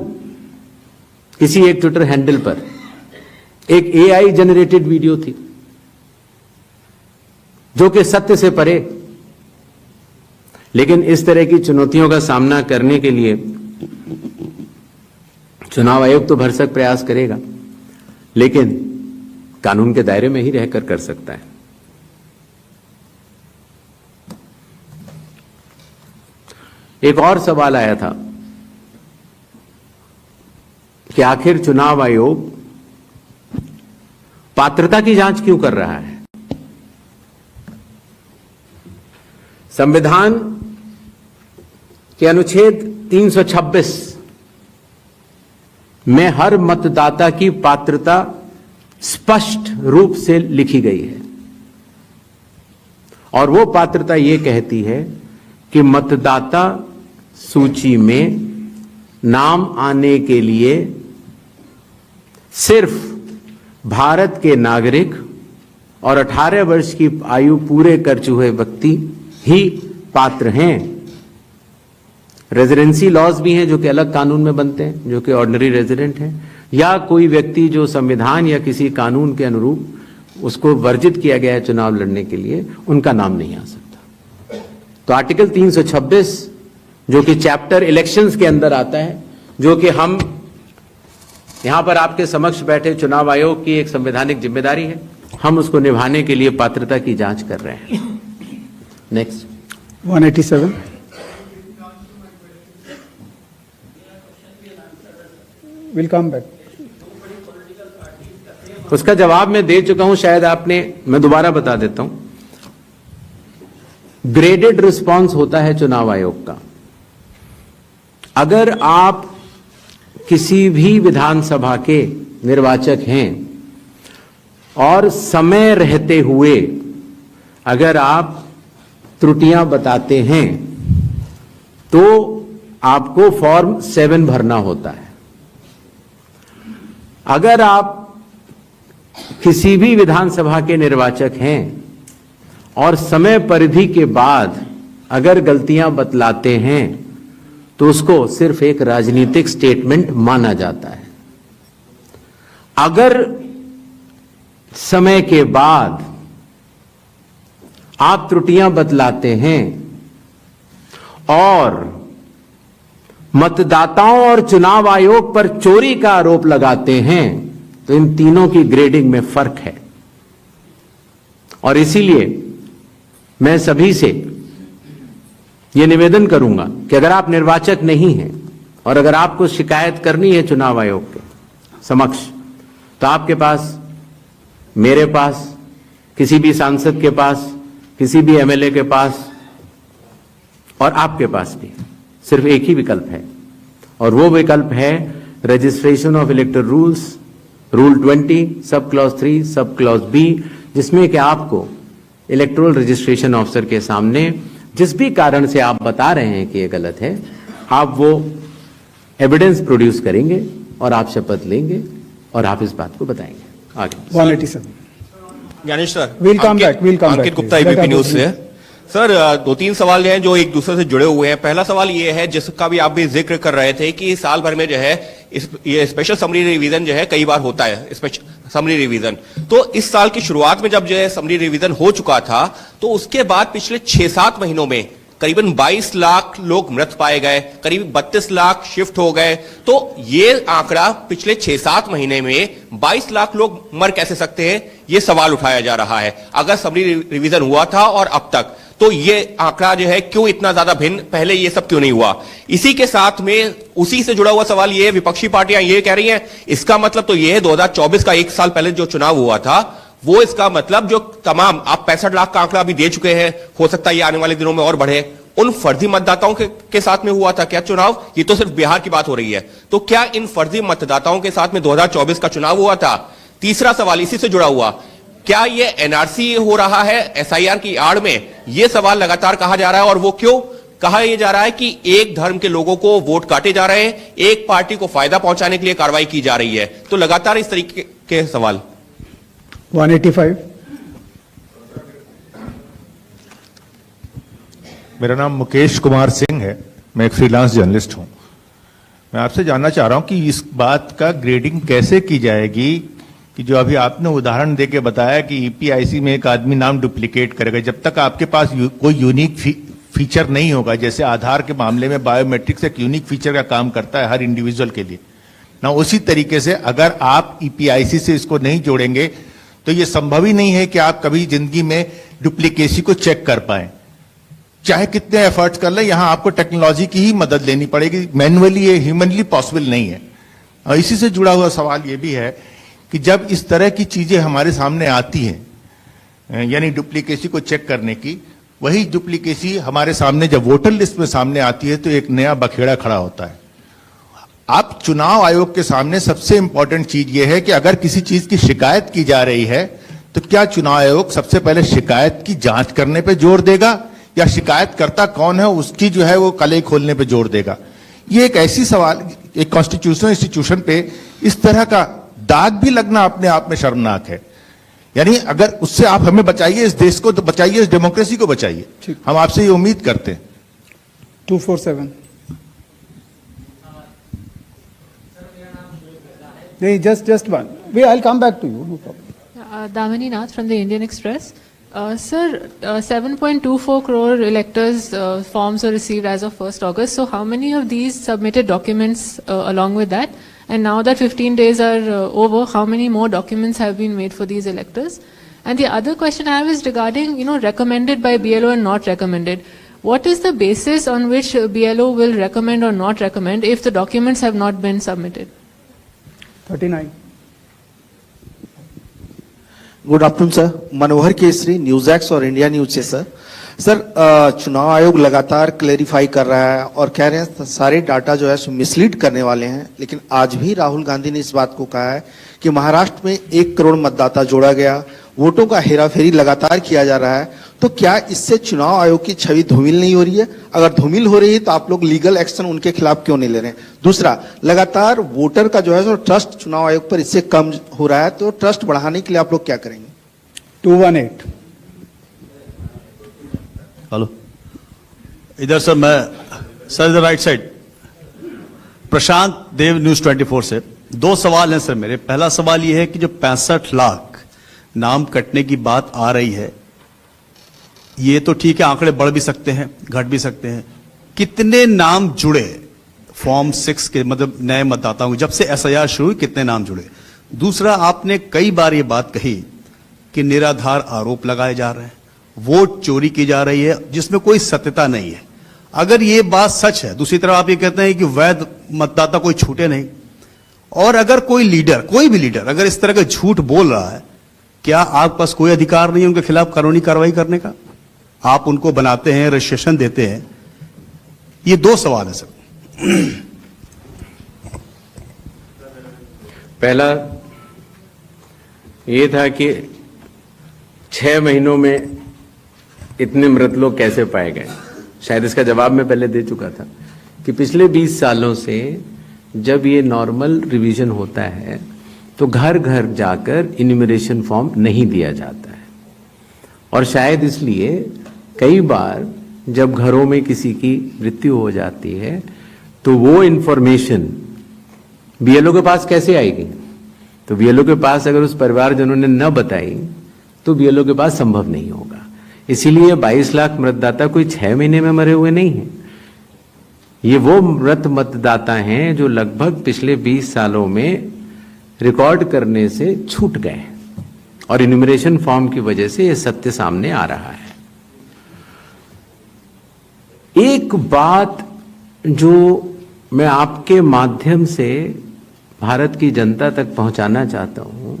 किसी एक ट्विटर हैंडल पर एक एआई जनरेटेड वीडियो थी जो कि सत्य से परे, लेकिन इस तरह की चुनौतियों का सामना करने के लिए चुनाव आयोग तो भरसक प्रयास करेगा, लेकिन कानून के दायरे में ही रहकर कर सकता है। एक और सवाल आया था कि आखिर चुनाव आयोग पात्रता की जांच क्यों कर रहा है। संविधान के अनुच्छेद 326 में हर मतदाता की पात्रता स्पष्ट रूप से लिखी गई है और वो पात्रता ये कहती है कि मतदाता सूची में नाम आने के लिए सिर्फ भारत के नागरिक और 18 वर्ष की आयु पूरे कर चुके व्यक्ति ही पात्र हैं। रेजिडेंसी लॉज भी हैं जो कि अलग कानून में बनते हैं, जो कि ऑर्डिनरी रेजिडेंट हैं, या कोई व्यक्ति जो संविधान या किसी कानून के अनुरूप उसको वर्जित किया गया है चुनाव लड़ने के लिए, उनका नाम नहीं आ सकता। तो आर्टिकल 326 जो कि चैप्टर इलेक्शंस के अंदर आता है, जो कि हम यहां पर आपके समक्ष बैठे चुनाव आयोग की एक संवैधानिक जिम्मेदारी है, हम उसको निभाने के लिए पात्रता की जांच कर रहे हैं। नेक्स्ट 187. We'll come back. उसका जवाब मैं दे चुका हूं, शायद आपने, मैं दोबारा बता देता हूं। ग्रेडेड रिस्पांस होता है चुनाव आयोग का। अगर आप किसी भी विधानसभा के निर्वाचक हैं और समय रहते हुए अगर आप त्रुटियां बताते हैं तो आपको फॉर्म 7 भरना होता है। अगर आप किसी भी विधानसभा के निर्वाचक हैं और समय परिधि के बाद अगर गलतियां बतलाते हैं तो उसको सिर्फ एक राजनीतिक स्टेटमेंट माना जाता है। अगर समय के बाद आप त्रुटियां बतलाते हैं और मतदाताओं और चुनाव आयोग पर चोरी का आरोप लगाते हैं तो इन तीनों की ग्रेडिंग में फर्क है। और इसीलिए मैं सभी से यह निवेदन करूंगा कि अगर आप निर्वाचक नहीं हैं और अगर आपको शिकायत करनी है चुनाव आयोग के समक्ष, तो आपके पास, मेरे पास, किसी भी सांसद के पास, किसी भी एमएलए के पास और आपके पास भी सिर्फ एक ही विकल्प है, और वो विकल्प है registration of electoral rules, rule 20 sub clause 3 sub clause B, जिसमें कि आपको इलेक्टोरल रजिस्ट्रेशन ऑफिसर के सामने जिस भी कारण से आप बता रहे हैं कि ये गलत है, आप वो एविडेंस प्रोड्यूस करेंगे और आप शपथ लेंगे और आप इस बात को बताएंगे आगे। 187. Gyanesh sir, We'll come back, we'll come Ankit back, Gupta, please. ABP News से। सर, दो तीन सवाल हैं जो एक दूसरे से जुड़े हुए हैं। पहला सवाल ये है, जिसका भी आप भी जिक्र कर रहे थे, कि साल भर में जो है ये स्पेशल समरी रिवीजन जो है कई बार होता है, स्पेशल समरी रिवीजन। तो इस साल की शुरुआत में जब जो है समरी रिवीजन हो चुका था, तो उसके बाद पिछले 6-7 महीनों में करीबन 22 लाख लोग मृत पाए गए, करीब 32 लाख शिफ्ट हो गए। तो ये आंकड़ा पिछले 6-7 महीने में 22 लाख लोग मर कैसे सकते हैं, ये सवाल उठाया जा रहा है। अगर समरी रिवीजन हुआ था और अब तक, तो ये आंकड़ा जो है क्यों इतना ज्यादा भिन्न, पहले ये सब क्यों नहीं हुआ? इसी के साथ में उसी से जुड़ा हुआ सवाल ये है, विपक्षी पार्टियां ये कह रही हैं, इसका मतलब तो ये है 2024 का 1 साल पहले जो चुनाव हुआ था, वो इसका मतलब जो तमाम आप 65 लाख का आंकड़ा अभी दे चुके हैं, हो सकता है ये आने वाले दिनों में और बढ़े, उन फर्जी मतदाताओं के साथ में हुआ था क्या चुनाव? ये तो सिर्फ बिहार की बात हो रही है, तो क्या इन फर्जी मतदाताओं के साथ में 2024 का चुनाव हुआ था? तीसरा सवाल इसी से जुड़ा हुआ, क्या ये एनआरसी हो रहा है एसआईआर की आड़ में? ये सवाल लगातार कहा जा रहा है, और वो क्यों कहा यह जा रहा है कि एक धर्म के लोगों को वोट काटे जा रहे हैं, एक पार्टी को फायदा पहुंचाने के लिए कार्रवाई की जा रही है। तो लगातार इस तरीके के सवाल। 185. मेरा नाम मुकेश कुमार सिंह है, मैं एक फ्रीलांस जर्नलिस्ट हूं। मैं आपसे जानना चाह रहा हूं कि इस बात का ग्रेडिंग कैसे की जाएगी कि जो अभी आपने उदाहरण देके बताया कि ईपीआईसी में एक आदमी नाम डुप्लीकेट करेगा, जब तक आपके पास कोई यूनिक फीचर नहीं होगा, जैसे आधार के मामले में बायोमेट्रिक्स एक यूनिक फीचर का काम करता है हर इंडिविजुअल के लिए ना, उसी तरीके से अगर आप ईपीआईसी से इसको नहीं जोड़ेंगे तो ये संभव ही नहीं है कि आप कभी जिंदगी में डुप्लीकेसी को चेक कर पाए, चाहे कितने एफर्ट्स कर ले। यहां आपको टेक्नोलॉजी की ही मदद लेनी पड़ेगी, मैनुअली ये ह्यूमनली पॉसिबल नहीं है। और इसी से जुड़ा हुआ सवाल ये भी है कि जब इस तरह की चीजें हमारे सामने आती हैं, यानी डुप्लीकेसी को चेक करने की, वही डुप्लीकेसी हमारे सामने जब वोटर लिस्ट में सामने आती है तो एक नया बखेड़ा खड़ा होता है। आप चुनाव आयोग के सामने सबसे इंपॉर्टेंट चीज यह है कि अगर किसी चीज की शिकायत की जा रही है तो क्या चुनाव आयोग सबसे पहले शिकायत की जांच करने पर जोर देगा या शिकायतकर्ता कौन है उसकी जो है वो कलई खोलने पर जोर देगा? ये एक ऐसी सवाल, एक कॉन्स्टिट्यूशनल इंस्टीट्यूशन पे इस तरह का दाग भी लगना अपने आप में शर्मनाक है। यानी अगर उससे आप हमें बचाइए, इस देश को तो बचाइए, इस डेमोक्रेसी को बचाइए, हम आपसे ये उम्मीद करते हैं। 247. नहीं, just one. I'll come back to you. No problem. Damini Nath from the Indian Express. Sir, 7.24 crore electors forms were received as of 1st August. So how many of these submitted documents along with that? And now that 15 days are over, how many more documents have been made for these electors? And the other question I have is regarding, recommended by BLO and not recommended. What is the basis on which BLO will recommend or not recommend if the documents have not been submitted? 39. Good afternoon sir, Manohar Kesari, news x और India news से sir. चुनाव आयोग लगातार clarify कर रहा है और कह रहे हैं सारे डाटा जो है मिसलीड करने वाले हैं, लेकिन आज भी राहुल गांधी ने इस बात को कहा है कि महाराष्ट्र में 1 करोड़ मतदाता जोड़ा गया, वोटों का हेराफेरी लगातार किया जा रहा है। तो क्या इससे चुनाव आयोग की छवि धूमिल नहीं हो रही है? अगर धूमिल हो रही है तो आप लोग लीगल एक्शन उनके खिलाफ क्यों नहीं ले रहे हैं? दूसरा, लगातार वोटर का जो है ट्रस्ट चुनाव आयोग पर इससे कम हो रहा है, तो ट्रस्ट बढ़ाने के लिए आप लोग क्या करेंगे? 218. हेलो, इधर सर, मैं सर इधर राइट साइड, प्रशांत देव, न्यूज 24 से। 2 सवाल हैं सर मेरे। पहला सवाल यह है कि जो 65 लाख नाम कटने की बात आ रही है, ये तो ठीक है, आंकड़े बढ़ भी सकते हैं, घट भी सकते हैं। कितने नाम जुड़े फॉर्म 6 के, मतलब नए मतदाताओं जब से एसआईआर शुरू हुई, कितने नाम जुड़े? दूसरा, आपने कई बार ये बात कही कि निराधार आरोप लगाए जा रहे हैं, वोट चोरी की जा रही है जिसमें कोई सत्यता नहीं है। अगर ये बात सच है, दूसरी तरफ आप ये कहते हैं कि वैध मतदाता कोई छूटे नहीं, और अगर कोई लीडर, कोई भी लीडर अगर इस तरह का झूठ बोल रहा है, क्या आपके पास कोई अधिकार नहीं है उनके खिलाफ कानूनी कार्रवाई करने का? आप उनको बनाते हैं, रजिस्ट्रेशन देते हैं। ये 2 सवाल है सर। पहला ये था कि 6 महीनों में इतने मृत लोग कैसे पाए गए? शायद इसका जवाब मैं पहले दे चुका था कि पिछले 20 सालों से जब ये नॉर्मल रिवीजन होता है तो घर घर जाकर इन्यूमरेशन फॉर्म नहीं दिया जाता है, और शायद इसलिए कई बार जब घरों में किसी की मृत्यु हो जाती है तो वो इंफॉर्मेशन बीएलओ के पास कैसे आएगी? तो बीएलओ के पास अगर उस परिवारजनों ने न बताई तो बीएलओ के पास संभव नहीं होगा। इसीलिए 22 लाख मतदाता कोई 6 महीने में मरे हुए नहीं हैं। ये वो मृत मतदाता हैं जो लगभग पिछले 20 सालों में रिकॉर्ड करने से छूट गए, और इन्यूमरेशन फॉर्म की वजह से यह सत्य सामने आ रहा है। एक बात जो मैं आपके माध्यम से भारत की जनता तक पहुंचाना चाहता हूं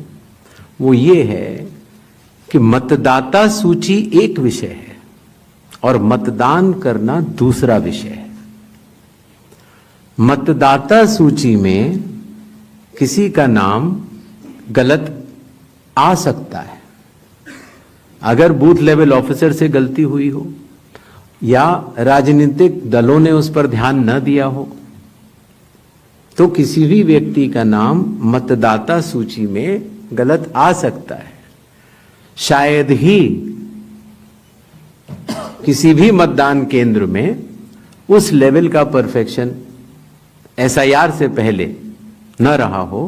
वो ये है कि मतदाता सूची एक विषय है और मतदान करना दूसरा विषय है। मतदाता सूची में किसी का नाम गलत आ सकता है, अगर बूथ लेवल ऑफिसर से गलती हुई हो या राजनीतिक दलों ने उस पर ध्यान न दिया हो, तो किसी भी व्यक्ति का नाम मतदाता सूची में गलत आ सकता है। शायद ही किसी भी मतदान केंद्र में उस लेवल का परफेक्शन एसआईआर से पहले न रहा हो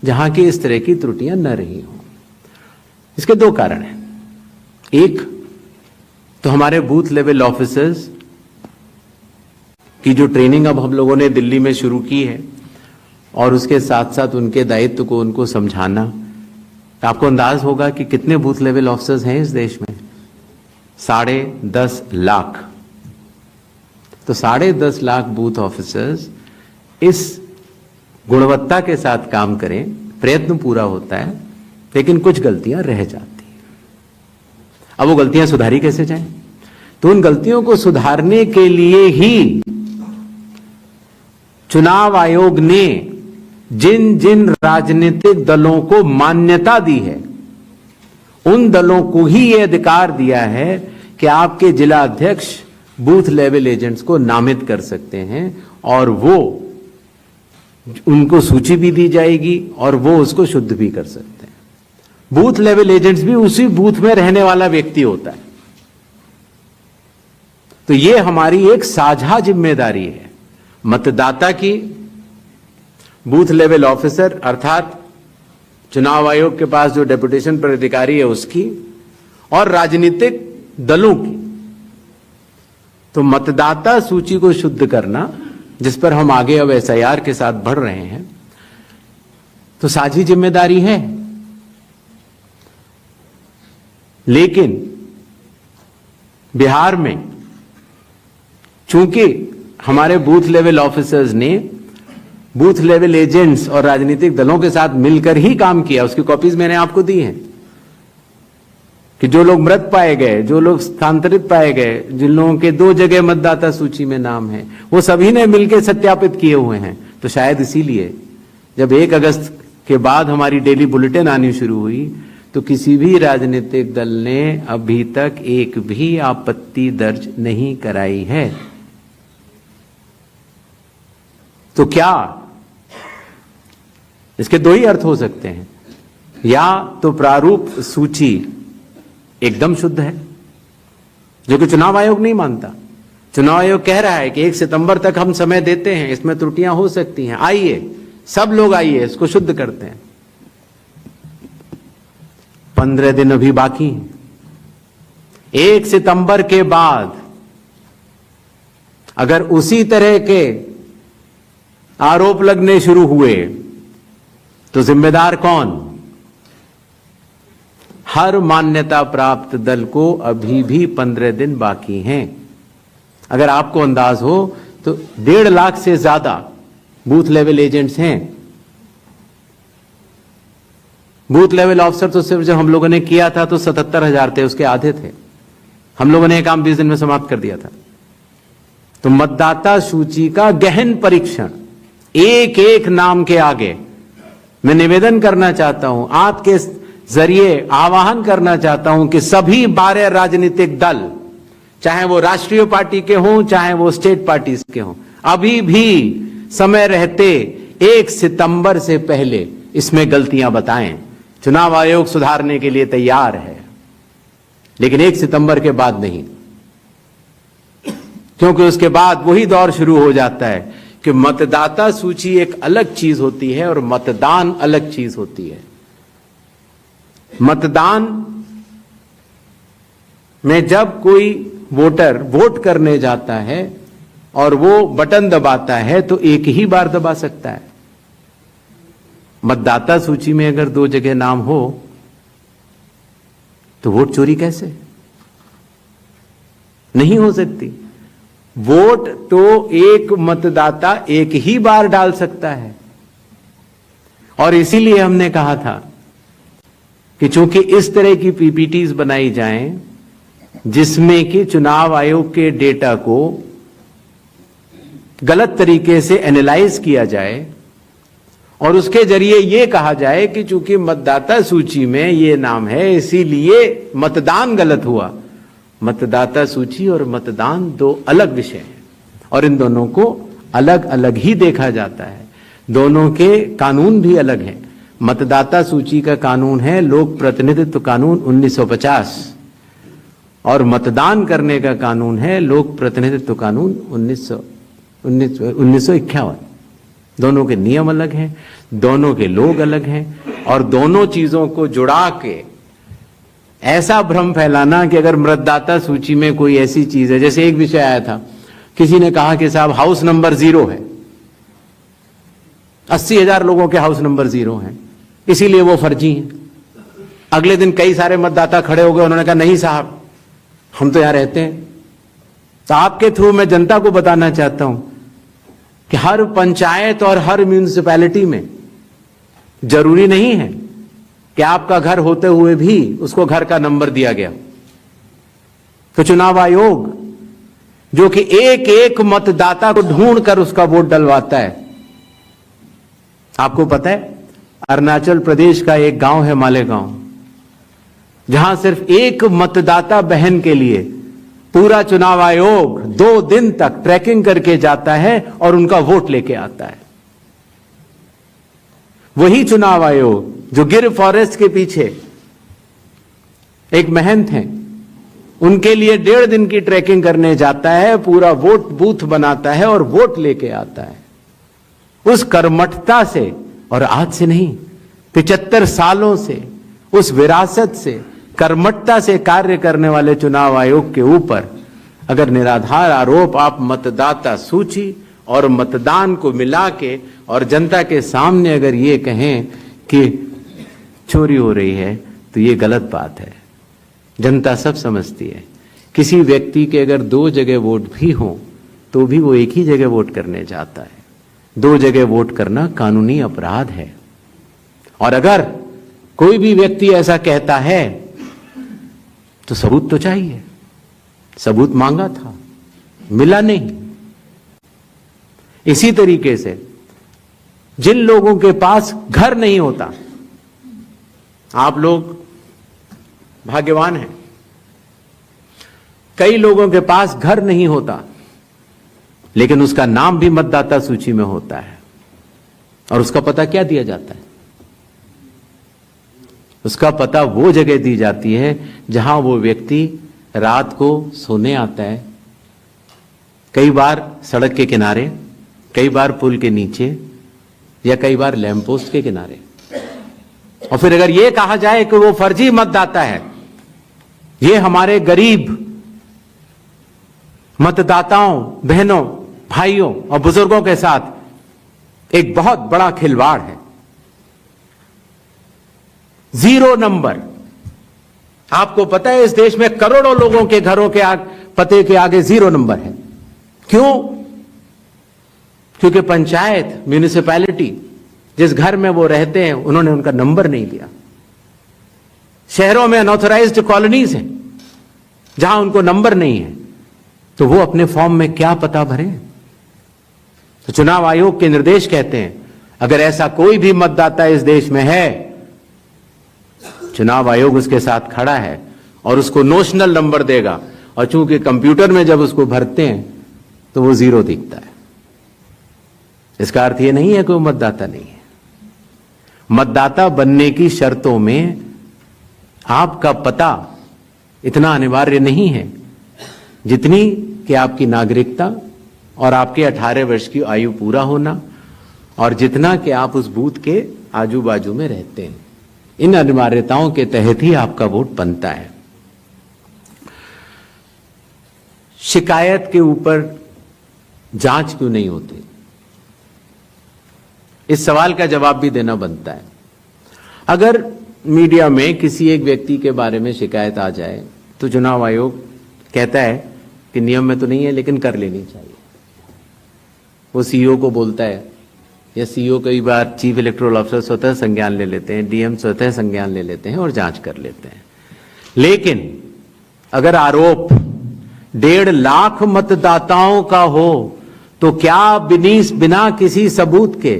जहां की इस तरह की त्रुटियां न रही हो। इसके दो कारण हैं। एक तो हमारे बूथ लेवल ऑफिसर्स की जो ट्रेनिंग अब हम लोगों ने दिल्ली में शुरू की है, और उसके साथ साथ उनके दायित्व को उनको समझाना। आपको अंदाज होगा कि कितने बूथ लेवल ऑफिसर्स हैं इस देश में? 10.5 लाख। तो 10.5 लाख बूथ ऑफिसर्स इस गुणवत्ता के साथ काम करें, प्रयत्न पूरा होता है, लेकिन कुछ गलतियां रह जाती हैं। अब वो गलतियां सुधारी कैसे जाएं? तो उन गलतियों को सुधारने के लिए ही चुनाव आयोग ने जिन जिन राजनीतिक दलों को मान्यता दी है उन दलों को ही यह अधिकार दिया है कि आपके जिला अध्यक्ष बूथ लेवल एजेंट्स को नामित कर सकते हैं, और वो उनको सूची भी दी जाएगी और वो उसको शुद्ध भी कर सकते हैं। बूथ लेवल एजेंट्स भी उसी बूथ में रहने वाला व्यक्ति होता है। तो ये हमारी एक साझा जिम्मेदारी है, मतदाता की, बूथ लेवल ऑफिसर अर्थात चुनाव आयोग के पास जो डेपुटेशन पर अधिकारी है उसकी, और राजनीतिक दलों की। तो मतदाता सूची को शुद्ध करना, जिस पर हम आगे अब एसआईआर के साथ बढ़ रहे हैं, तो साझी जिम्मेदारी है। लेकिन बिहार में चूंकि हमारे बूथ लेवल ऑफिसर्स ने बूथ लेवल एजेंट्स और राजनीतिक दलों के साथ मिलकर ही काम किया, उसकी कॉपीज मैंने आपको दी हैं कि जो लोग मृत पाए गए, जो लोग स्थानांतरित पाए गए, जिन लोगों के 2 जगह मतदाता सूची में नाम है, वो सभी ने मिलकर सत्यापित किए हुए हैं। तो शायद इसीलिए जब 1 अगस्त के बाद हमारी डेली बुलेटिन आनी शुरू हुई तो किसी भी राजनीतिक दल ने अभी तक एक भी आपत्ति दर्ज नहीं कराई है। तो क्या इसके 2 ही अर्थ हो सकते हैं? या तो प्रारूप सूची एकदम शुद्ध है, जो कि चुनाव आयोग नहीं मानता। चुनाव आयोग कह रहा है कि 1 सितंबर तक हम समय देते हैं, इसमें त्रुटियां हो सकती हैं, आइए सब लोग आइए इसको शुद्ध करते हैं। 15 दिन अभी बाकी हैं। 1 सितंबर के बाद अगर उसी तरह के आरोप लगने शुरू हुए तो जिम्मेदार कौन? हर मान्यता प्राप्त दल को अभी भी 15 दिन बाकी हैं। अगर आपको अंदाज हो तो 1.5 लाख से ज्यादा बूथ लेवल एजेंट्स हैं। बूथ लेवल ऑफिसर तो सिर्फ जब हम लोगों ने किया था तो 77,000 थे, उसके आधे थे। हम लोगों ने ये काम 20 दिन में समाप्त कर दिया था। तो मतदाता सूची का गहन परीक्षण एक एक नाम के आगे मैं निवेदन करना चाहता हूं, आपके जरिए आह्वान करना चाहता हूं कि सभी 12 राजनीतिक दल चाहे वो राष्ट्रीय पार्टी के हों, चाहे वो स्टेट पार्टीज के हों, अभी भी समय रहते 1 सितंबर से पहले इसमें गलतियां बताएं। चुनाव आयोग सुधारने के लिए तैयार है, लेकिन 1 सितंबर के बाद नहीं, क्योंकि उसके बाद वही दौर शुरू हो जाता है कि मतदाता सूची एक अलग चीज होती है और मतदान अलग चीज होती है। मतदान में जब कोई वोटर वोट करने जाता है और वो बटन दबाता है तो एक ही बार दबा सकता है। मतदाता सूची में अगर 2 जगह नाम हो तो वोट चोरी कैसे? नहीं हो सकती। वोट तो एक मतदाता एक ही बार डाल सकता है, और इसीलिए हमने कहा था कि चूंकि इस तरह की पीपीटीज बनाई जाएं जिसमें कि चुनाव आयोग के डेटा को गलत तरीके से एनालाइज किया जाए और उसके जरिए यह कहा जाए कि चूंकि मतदाता सूची में ये नाम है इसीलिए मतदान गलत हुआ। मतदाता सूची और मतदान 2 अलग विषय हैं और इन दोनों को अलग अलग ही देखा जाता है। दोनों के कानून भी अलग हैं। मतदाता सूची का कानून है लोक प्रतिनिधित्व कानून 1950 और मतदान करने का कानून है लोक प्रतिनिधित्व कानून 1951। दोनों के नियम अलग हैं, दोनों के लोग अलग हैं, और दोनों चीजों को जुड़ा के ऐसा भ्रम फैलाना कि अगर मतदाता सूची में कोई ऐसी चीज है, जैसे एक विषय आया था, किसी ने कहा कि साहब हाउस नंबर 0 है, 80,000 लोगों के हाउस नंबर 0 हैं, इसीलिए वो फर्जी हैं। अगले दिन कई सारे मतदाता खड़े हो गए, उन्होंने कहा नहीं साहब हम तो यहां रहते हैं। तो आपके थ्रू मैं जनता को बताना चाहता हूं कि हर पंचायत और हर म्यूनिसिपैलिटी में जरूरी नहीं है कि आपका घर होते हुए भी उसको घर का नंबर दिया गया। तो चुनाव आयोग जो कि एक एक मतदाता को ढूंढ कर उसका वोट डलवाता है। आपको पता है अरुणाचल प्रदेश का एक गांव है मालेगांव, जहां सिर्फ एक मतदाता बहन के लिए पूरा चुनाव आयोग 2 दिन तक ट्रैकिंग करके जाता है और उनका वोट लेके आता है। वही चुनाव आयोग जो गिर फॉरेस्ट के पीछे एक महंत हैं, उनके लिए 1.5 दिन की ट्रैकिंग करने जाता है, पूरा वोट बूथ बनाता है और वोट लेके आता है। उस कर्मठता से, और आज से नहीं 75 सालों से, उस विरासत से, कर्मठता से कार्य करने वाले चुनाव आयोग के ऊपर अगर निराधार आरोप आप मतदाता सूची और मतदान को मिला के और जनता के सामने अगर ये कहें कि चोरी हो रही है तो ये गलत बात है। जनता सब समझती है। किसी व्यक्ति के अगर 2 जगह वोट भी हो तो भी वो एक ही जगह वोट करने जाता है। 2 जगह वोट करना कानूनी अपराध है। और अगर कोई भी व्यक्ति ऐसा कहता है तो सबूत तो चाहिए। सबूत मांगा था, मिला नहीं। इसी तरीके से जिन लोगों के पास घर नहीं होता, आप लोग भाग्यवान हैं, कई लोगों के पास घर नहीं होता लेकिन उसका नाम भी मतदाता सूची में होता है। और उसका पता क्या दिया जाता है? उसका पता वो जगह दी जाती है जहां वो व्यक्ति रात को सोने आता है, कई बार सड़क के किनारे, कई बार पुल के नीचे, या कई बार लैंप पोस्ट के किनारे। और फिर अगर ये कहा जाए कि वो फर्जी मतदाता है, ये हमारे गरीब मतदाताओं, बहनों, भाइयों और बुजुर्गों के साथ एक बहुत बड़ा खिलवाड़ है। 0 नंबर। आपको पता है इस देश में करोड़ों लोगों के घरों के पते के आगे 0 नंबर है। क्यों? क्योंकि पंचायत, म्यूनिसिपैलिटी जिस घर में वो रहते हैं उन्होंने उनका नंबर नहीं दिया। शहरों में अनऑथराइज्ड कॉलोनीज हैं जहां उनको नंबर नहीं है, तो वो अपने फॉर्म में क्या पता भरें? तो चुनाव आयोग के निर्देश कहते हैं अगर ऐसा कोई भी मतदाता इस देश में है, चुनाव आयोग उसके साथ खड़ा है और उसको नोशनल नंबर देगा और चूंकि कंप्यूटर में जब उसको भरते हैं तो वो 0 दिखता है। इसका अर्थ ये नहीं है कि वो मतदाता नहीं है। मतदाता बनने की शर्तों में आपका पता इतना अनिवार्य नहीं है जितनी कि आपकी नागरिकता और आपके 18 वर्ष की आयु पूरा होना और जितना कि आप उस बूथ के आजू बाजू में रहते हैं। इन अनिवार्यताओं के तहत ही आपका वोट बनता है। शिकायत के ऊपर जांच क्यों नहीं होती, इस सवाल का जवाब भी देना बनता है। अगर मीडिया में किसी एक व्यक्ति के बारे में शिकायत आ जाए तो चुनाव आयोग कहता है कि नियम में तो नहीं है लेकिन कर लेनी चाहिए। वो सीईओ को बोलता है, या सीईओ कई बार चीफ इलेक्टोरल ऑफिसर स्वतः संज्ञान ले लेते हैं, डीएम स्वतः संज्ञान ले लेते हैं और जांच कर लेते हैं। लेकिन अगर आरोप 1.5 लाख मतदाताओं का हो तो क्या बिना किसी सबूत के,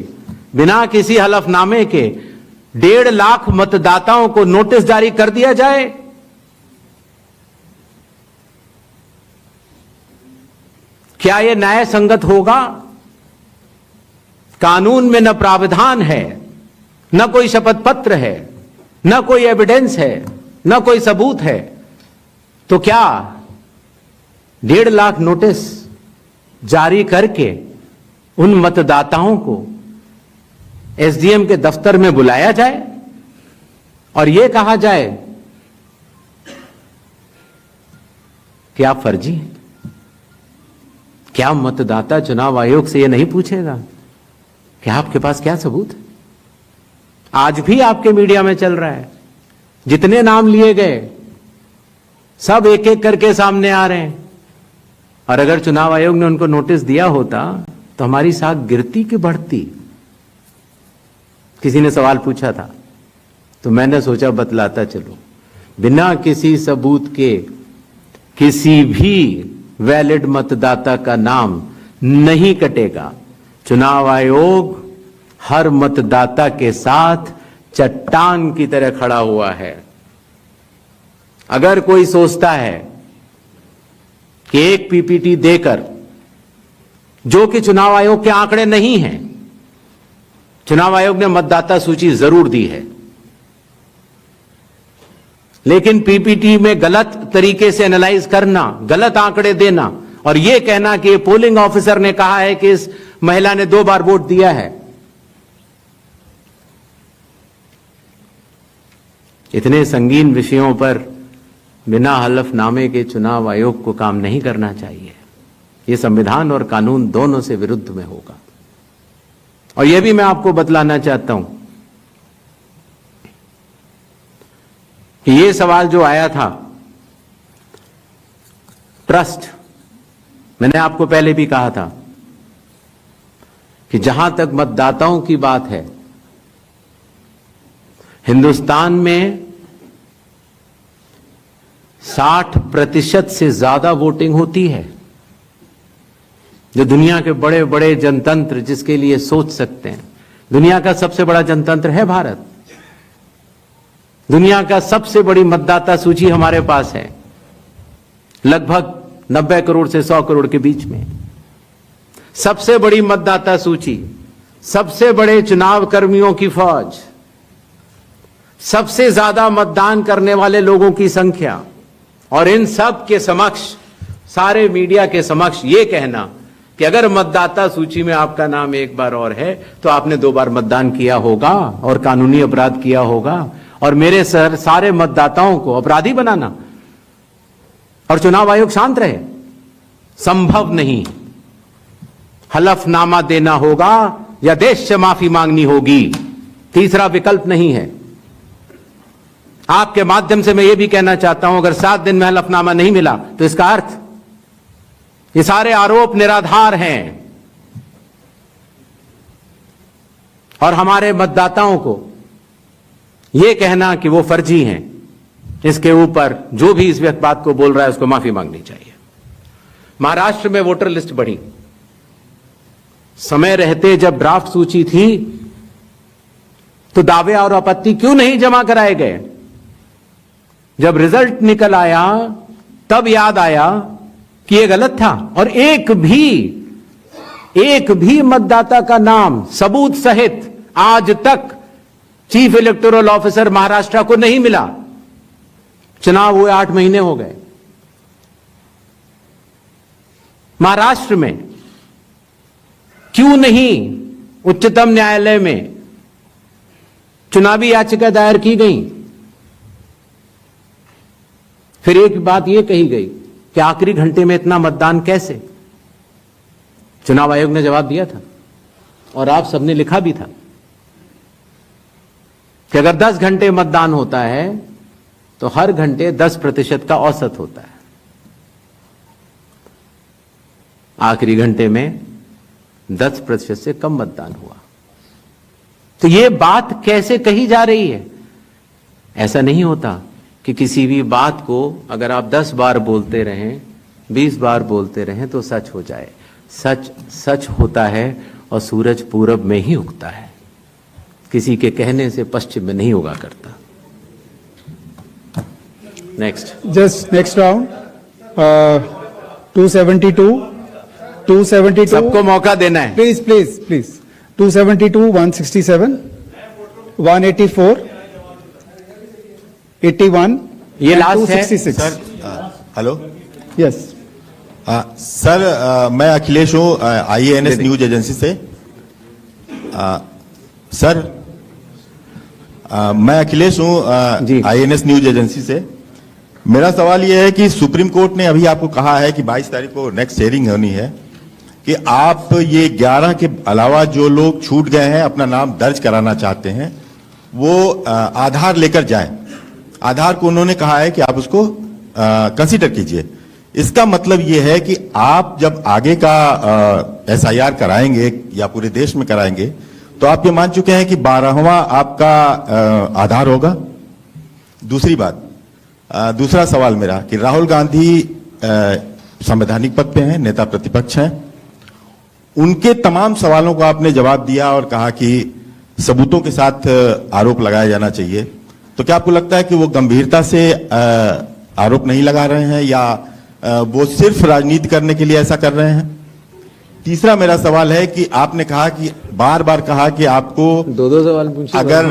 बिना किसी हलफनामे के 1.5 लाख मतदाताओं को नोटिस जारी कर दिया जाए? क्या यह न्याय संगत होगा? कानून में न प्रावधान है, न कोई शपथ पत्र है, न कोई एविडेंस है, न कोई सबूत है, तो क्या 1.5 लाख नोटिस जारी करके उन मतदाताओं को एसडीएम के दफ्तर में बुलाया जाए और यह कहा जाए कि आप फर्जी हैं? क्या मतदाता चुनाव आयोग से यह नहीं पूछेगा कि आपके पास क्या सबूत है? आज भी आपके मीडिया में चल रहा है, जितने नाम लिए गए सब एक एक करके सामने आ रहे हैं। और अगर चुनाव आयोग ने उनको नोटिस दिया होता तो हमारी साख गिरती कि बढ़ती? किसी ने सवाल पूछा था तो मैंने सोचा बतलाता चलो। बिना किसी सबूत के किसी भी वैलिड मतदाता का नाम नहीं कटेगा। चुनाव आयोग हर मतदाता के साथ चट्टान की तरह खड़ा हुआ है। अगर कोई सोचता है कि एक पीपीटी देकर, जो कि चुनाव आयोग के आंकड़े नहीं हैं, चुनाव आयोग ने मतदाता सूची जरूर दी है, लेकिन पीपीटी में गलत तरीके से एनालाइज करना, गलत आंकड़े देना और यह कहना कि पोलिंग ऑफिसर ने कहा है कि इस महिला ने 2 बार वोट दिया है, इतने संगीन विषयों पर बिना हलफनामे के चुनाव आयोग को काम नहीं करना चाहिए। यह संविधान और कानून दोनों से विरुद्ध में होगा। और यह भी मैं आपको बतलाना चाहता हूं कि यह सवाल जो आया था ट्रस्ट, मैंने आपको पहले भी कहा था कि जहां तक मतदाताओं की बात है, हिंदुस्तान में 60% से ज्यादा वोटिंग होती है। जो दुनिया के बड़े बड़े जनतंत्र जिसके लिए सोच सकते हैं, दुनिया का सबसे बड़ा जनतंत्र है भारत। दुनिया का सबसे बड़ी मतदाता सूची हमारे पास है, लगभग 90 करोड़ से 100 करोड़ के बीच में। सबसे बड़ी मतदाता सूची, सबसे बड़े चुनाव कर्मियों की फौज, सबसे ज्यादा मतदान करने वाले लोगों की संख्या, और इन सब के समक्ष, सारे मीडिया के समक्ष यह कहना कि अगर मतदाता सूची में आपका नाम एक बार और है तो आपने 2 बार मतदान किया होगा और कानूनी अपराध किया होगा, और मेरे सारे मतदाताओं को अपराधी बनाना और चुनाव आयोग शांत रहे, संभव नहीं। हलफनामा देना होगा या देश से माफी मांगनी होगी, तीसरा विकल्प नहीं है। आपके माध्यम से मैं यह भी कहना चाहता हूं, अगर 7 दिन में हलफनामा नहीं मिला तो इसका अर्थ ये सारे आरोप निराधार हैं और हमारे मतदाताओं को यह कहना कि वो फर्जी हैं, इसके ऊपर जो भी इस बात को बोल रहा है उसको माफी मांगनी चाहिए। महाराष्ट्र में वोटर लिस्ट बढ़ी, समय रहते जब ड्राफ्ट सूची थी तो दावे और आपत्ति क्यों नहीं जमा कराए गए? जब रिजल्ट निकल आया तब याद आया कि ये गलत था, और एक भी मतदाता का नाम सबूत सहित आज तक चीफ इलेक्टोरल ऑफिसर महाराष्ट्र को नहीं मिला। चुनाव हुए 8 महीने हो गए। महाराष्ट्र में क्यों नहीं उच्चतम न्यायालय में चुनावी याचिका दायर की गई? फिर एक बात यह कही गई कि आखिरी घंटे में इतना मतदान कैसे? चुनाव आयोग ने जवाब दिया था और आप सबने लिखा भी था कि अगर 10 घंटे मतदान होता है तो हर घंटे 10% का औसत होता है। आखिरी घंटे में 10% से कम मतदान हुआ। तो यह बात कैसे कही जा रही है? ऐसा नहीं होता कि किसी भी बात को अगर आप 10 बार बोलते रहें, 20 बार बोलते रहें तो सच हो जाए। सच सच होता है और सूरज पूरब में ही उगता है, किसी के कहने से पश्चिम में नहीं उगा करता। Next, Just next round. 272. सबको मौका देना है। Please. 272, 167, 184, 81. ये and लास्ट है। 266. Hello Yes. सर, मैं अखिलेश हूँ, IANS न्यूज एजेंसी से। सर, मैं अखिलेश हूँ, IANS न्यूज एजेंसी से। मेरा सवाल यह है कि सुप्रीम कोर्ट ने अभी आपको कहा है कि 22 तारीख को नेक्स्ट हियरिंग होनी है कि आप ये 11 के अलावा जो लोग छूट गए हैं अपना नाम दर्ज कराना चाहते हैं वो आधार लेकर जाएं। आधार को उन्होंने कहा है कि आप उसको कंसीडर कीजिए। इसका मतलब ये है कि आप जब आगे का SIR कराएंगे या पूरे देश में कराएंगे तो आप ये मान चुके हैं कि 12वां आपका आधार होगा। दूसरी बात, दूसरा सवाल मेरा कि राहुल गांधी संवैधानिक पद पे हैं, नेता प्रतिपक्ष हैं, उनके तमाम सवालों को आपने जवाब दिया और कहा कि सबूतों के साथ आरोप लगाया जाना चाहिए। तो क्या आपको लगता है कि वो गंभीरता से आरोप नहीं लगा रहे हैं या वो सिर्फ राजनीति करने के लिए ऐसा कर रहे हैं? तीसरा मेरा सवाल है कि आपने कहा कि बार बार कहा कि आपको दो सवाल पूछिए। अगर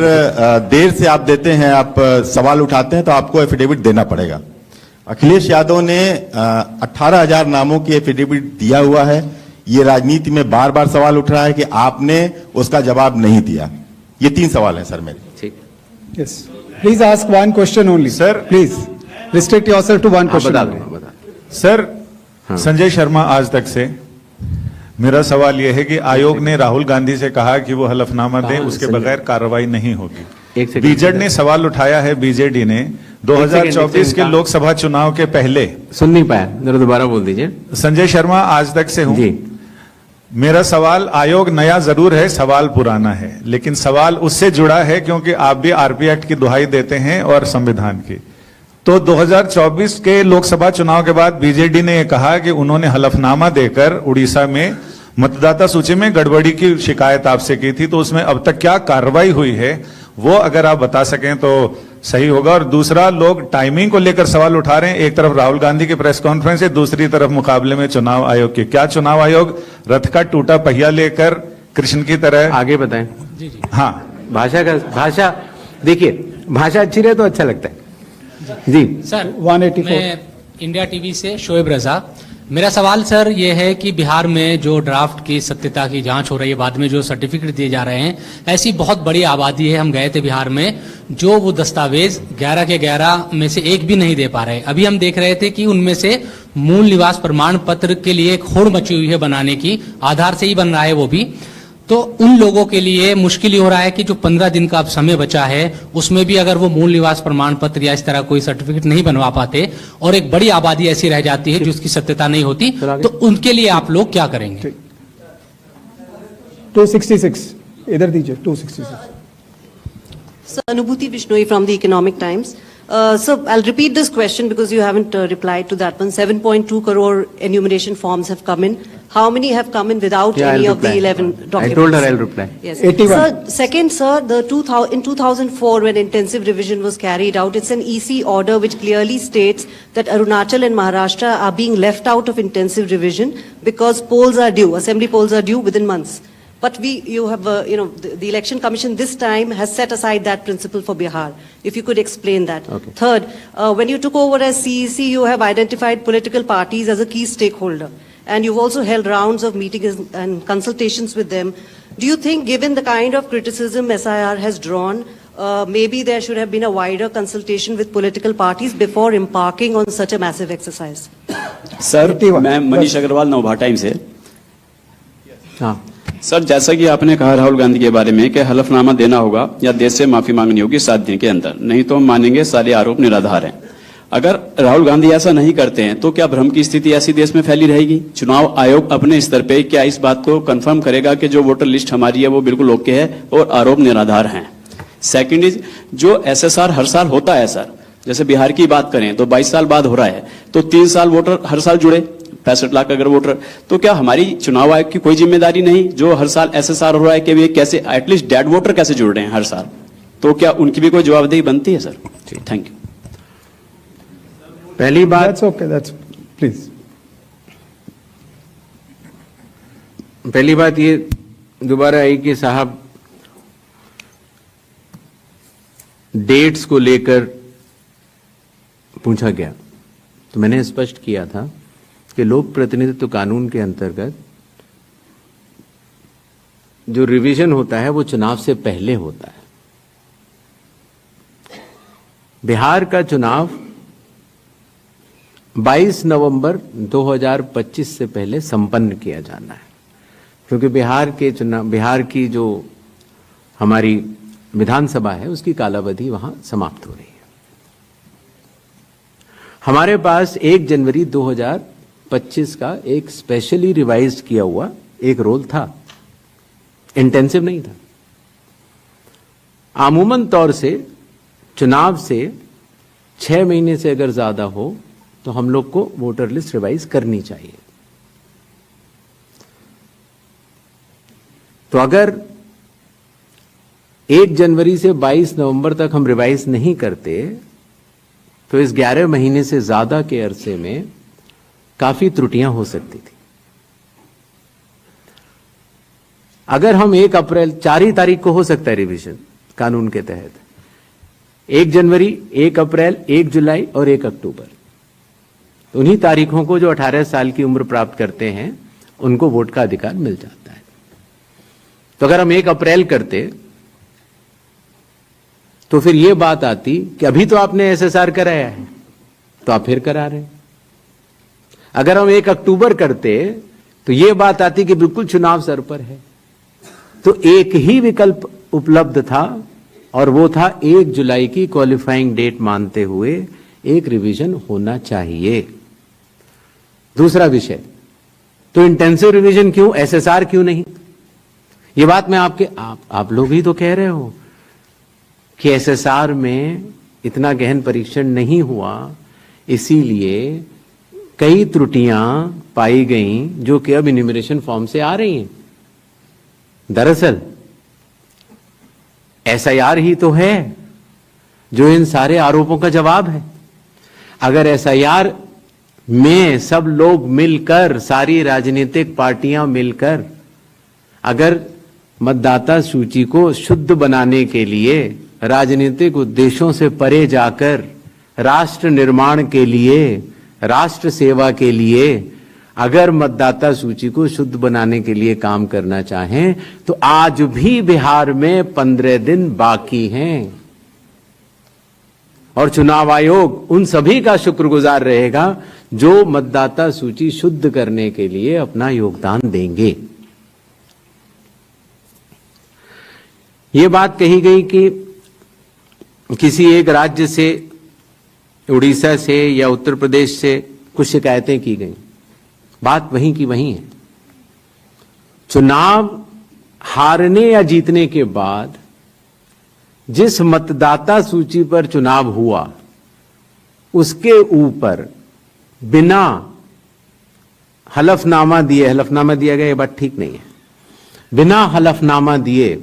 देर से आप देते हैं, आप सवाल उठाते हैं तो आपको एफिडेविट देना पड़ेगा। अखिलेश यादव ने 18,000 नामों की एफिडेविट दिया हुआ है। ये राजनीति में बार बार सवाल उठ रहा है कि आपने उसका जवाब नहीं दिया। ये 3 सवाल हैं सर मेरे। ठीक। Yes. Please ask one question only. Sir. Please restrict yourself to one question. बता सर, संजय शर्मा आज तक से। मेरा सवाल यह है कि आयोग ने राहुल गांधी से कहा कि वो हलफनामा दें, उसके बगैर कार्रवाई नहीं होगी। बीजेड ने सवाल उठाया है, बीजेडी ने 2024 के लोकसभा चुनाव के पहले। सुन नहीं पाया, जरा दोबारा बोल दीजिए। संजय शर्मा आज तक से हूं जी। मेरा सवाल, आयोग नया जरूर है, सवाल पुराना है, लेकिन सवाल उससे जुड़ा है क्योंकि आप भी RP एक्ट की दुहाई देते हैं और संविधान की। तो 2024 के लोकसभा चुनाव के बाद बीजेडी ने यह कहा कि उन्होंने हलफनामा देकर उड़ीसा में मतदाता सूची में गड़बड़ी की शिकायत आपसे की थी। तो उसमें अब तक क्या कार्रवाई हुई है वो अगर आप बता सकें तो सही होगा। और दूसरा, लोग टाइमिंग को लेकर सवाल उठा रहे हैं। एक तरफ राहुल गांधी की प्रेस कॉन्फ्रेंस है, दूसरी तरफ मुकाबले में चुनाव आयोग की। क्या चुनाव आयोग रथ का टूटा पहिया लेकर कृष्ण की तरह? आगे बताएं। जी जी। हाँ, भाषा देखिए, भाषा अच्छी रहे तो अच्छा लगता है। जी सर, 184। मैं इंडिया टीवी से शोएब रजा। मेरा सवाल सर ये है कि बिहार में जो ड्राफ्ट की सत्यता की जांच हो रही है, बाद में जो सर्टिफिकेट दिए जा रहे हैं, ऐसी बहुत बड़ी आबादी है। हम गए थे बिहार में, जो वो दस्तावेज 11 के 11 में से एक भी नहीं दे पा रहे। अभी हम देख रहे थे कि उनमें से मूल निवास प्रमाण पत्र के लिए एक होड़ मची हुई है बनाने की, आधार से ही बन रहा है वो भी। तो उन लोगों के लिए मुश्किल ही हो रहा है कि जो 15 दिन का अब समय बचा है उसमें भी अगर वो मूल निवास प्रमाण पत्र या इस तरह कोई सर्टिफिकेट नहीं बनवा पाते और एक बड़ी आबादी ऐसी रह जाती है जिसकी सत्यता नहीं होती, तो उनके लिए आप लोग क्या करेंगे? 266 इधर दीजिए। 266। अनुभूति Bishnoi from the economic times. So I'll repeat this question because you haven't replied to that one. 7.2 crore enumeration forms have come in. How many have come in without any of the 11 documents? I told her I'll reply. Yes. 81. Sir, second, sir, in 2004, when intensive revision was carried out, it's an EC order which clearly states that Arunachal and Maharashtra are being left out of intensive revision because polls are due, assembly polls are due within months. But you have, the Election Commission this time has set aside that principle for Bihar. If you could explain that. Okay. Third, when you took over as CEC, you have identified political parties as a key stakeholder. And you've also held rounds of meetings and consultations with them. Do you think, given the kind of criticism SIR has drawn, maybe there should have been a wider consultation with political parties before embarking on such a massive exercise? Sir, मैं Manish Agarwal Navbharat times से। हाँ sir, जैसा कि आपने कहा राहुल गांधी के बारे में कि हलफनामा देना होगा या देश से माफी मांगनी होगी 7 दिन के अंदर, नहीं तो हम मानेंगे सारे आरोप निराधार हैं। अगर राहुल गांधी ऐसा नहीं करते हैं तो क्या भ्रम की स्थिति ऐसी देश में फैली रहेगी? चुनाव आयोग अपने स्तर पे क्या इस बात को कंफर्म करेगा कि जो वोटर लिस्ट हमारी है वो बिल्कुल ओके है और आरोप निराधार हैं? सेकंड इज, जो एसएसआर हर साल होता है सर, जैसे बिहार की बात करें तो 22 साल बाद हो रहा है, तो 3 साल वोटर हर साल जुड़े, 65 लाख अगर वोटर, तो क्या हमारी चुनाव आयोग की कोई जिम्मेदारी नहीं जो हर साल एसएसआर हो रहा है कि वे कैसे एटलीस्ट डेड वोटर कैसे जुड़ रहे हैं हर साल? तो क्या उनकी भी कोई जवाबदेही बनती है सर? Thank you. पहली बात, That's okay, that's, please. पहली बात ये दोबारा आई कि साहब डेट्स को लेकर पूछा गया, तो मैंने स्पष्ट किया था कि लोक प्रतिनिधित्व कानून के अंतर्गत जो रिवीजन होता है वो चुनाव से पहले होता है। बिहार का चुनाव 22 नवंबर 2025 से पहले संपन्न किया जाना है, क्योंकि बिहार की जो हमारी विधानसभा है उसकी कालावधि वहां समाप्त हो रही है। हमारे पास 1 जनवरी 2025 का एक स्पेशली रिवाइज किया हुआ एक रोल था, इंटेंसिव नहीं था। आमूमन तौर से चुनाव से 6 महीने से अगर ज्यादा हो तो हम लोग को वोटर लिस्ट रिवाइज करनी चाहिए। तो अगर 1 जनवरी से 22 नवंबर तक हम रिवाइज नहीं करते तो इस 11 महीने से ज्यादा के अरसे में काफी त्रुटियां हो सकती थी। अगर हम 1 अप्रैल 4 ही तारीख को हो सकता है रिवीजन कानून के तहत, 1 जनवरी, 1 अप्रैल, 1 जुलाई और 1 अक्टूबर, उन्हीं तारीखों को जो 18 साल की उम्र प्राप्त करते हैं उनको वोट का अधिकार मिल जाता है। तो अगर हम 1 अप्रैल करते तो फिर यह बात आती कि अभी तो आपने एसएसआर कराया है तो आप फिर करा रहे हैं। अगर हम 1 अक्टूबर करते तो यह बात आती कि बिल्कुल चुनाव सर पर है। तो एक ही विकल्प उपलब्ध था और वो था 1 जुलाई की क्वालिफाइंग डेट मानते हुए एक रिवीजन होना चाहिए। दूसरा विषय, तो इंटेंसिव रिवीजन क्यों, एसएसआर क्यों नहीं? ये बात मैं आप लोग ही तो कह रहे हो कि एसएसआर में इतना गहन परीक्षण नहीं हुआ, इसीलिए कई त्रुटियां पाई गईं जो कि अब इन्यूमरेशन फॉर्म से आ रही हैं। दरअसल एसआईआर ही तो है जो इन सारे आरोपों का जवाब है। अगर एसआईआर में सब लोग मिलकर, सारी राजनीतिक पार्टियां मिलकर अगर मतदाता सूची को शुद्ध बनाने के लिए, राजनीतिक उद्देश्यों से परे जाकर राष्ट्र निर्माण के लिए, राष्ट्र सेवा के लिए अगर मतदाता सूची को शुद्ध बनाने के लिए काम करना चाहें तो आज भी बिहार में 15 दिन बाकी हैं और चुनाव आयोग उन सभी का शुक्रगुजार रहेगा जो मतदाता सूची शुद्ध करने के लिए अपना योगदान देंगे। ये बात कही गई कि किसी एक राज्य से, उड़ीसा से या उत्तर प्रदेश से कुछ शिकायतें की गई। बात वहीं की वहीं है। चुनाव हारने या जीतने के बाद जिस मतदाता सूची पर चुनाव हुआ उसके ऊपर बिना हलफनामा दिए, हलफनामा दिया गया ये बात ठीक नहीं है, बिना हलफनामा दिए,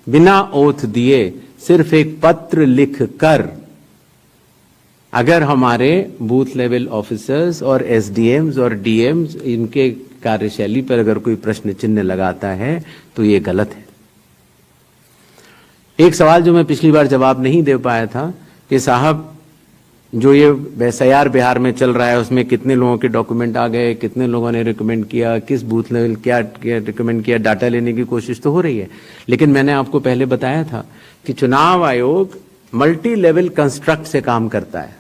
बिना ओथ दिए, सिर्फ एक पत्र लिखकर अगर हमारे बूथ लेवल ऑफिसर्स और एसडीएम्स और डीएम्स इनके कार्यशैली पर अगर कोई प्रश्न चिन्ह लगाता है तो ये गलत है। एक सवाल जो मैं पिछली बार जवाब नहीं दे पाया था कि साहब जो ये एसआईआर बिहार में चल रहा है उसमें कितने लोगों के डॉक्यूमेंट आ गए, कितने लोगों ने रिकमेंड किया, किस बूथ लेवल क्या रिकमेंड किया, डाटा लेने की कोशिश तो हो रही है, लेकिन मैंने आपको पहले बताया था कि चुनाव आयोग मल्टी लेवल कंस्ट्रक्ट से काम करता है।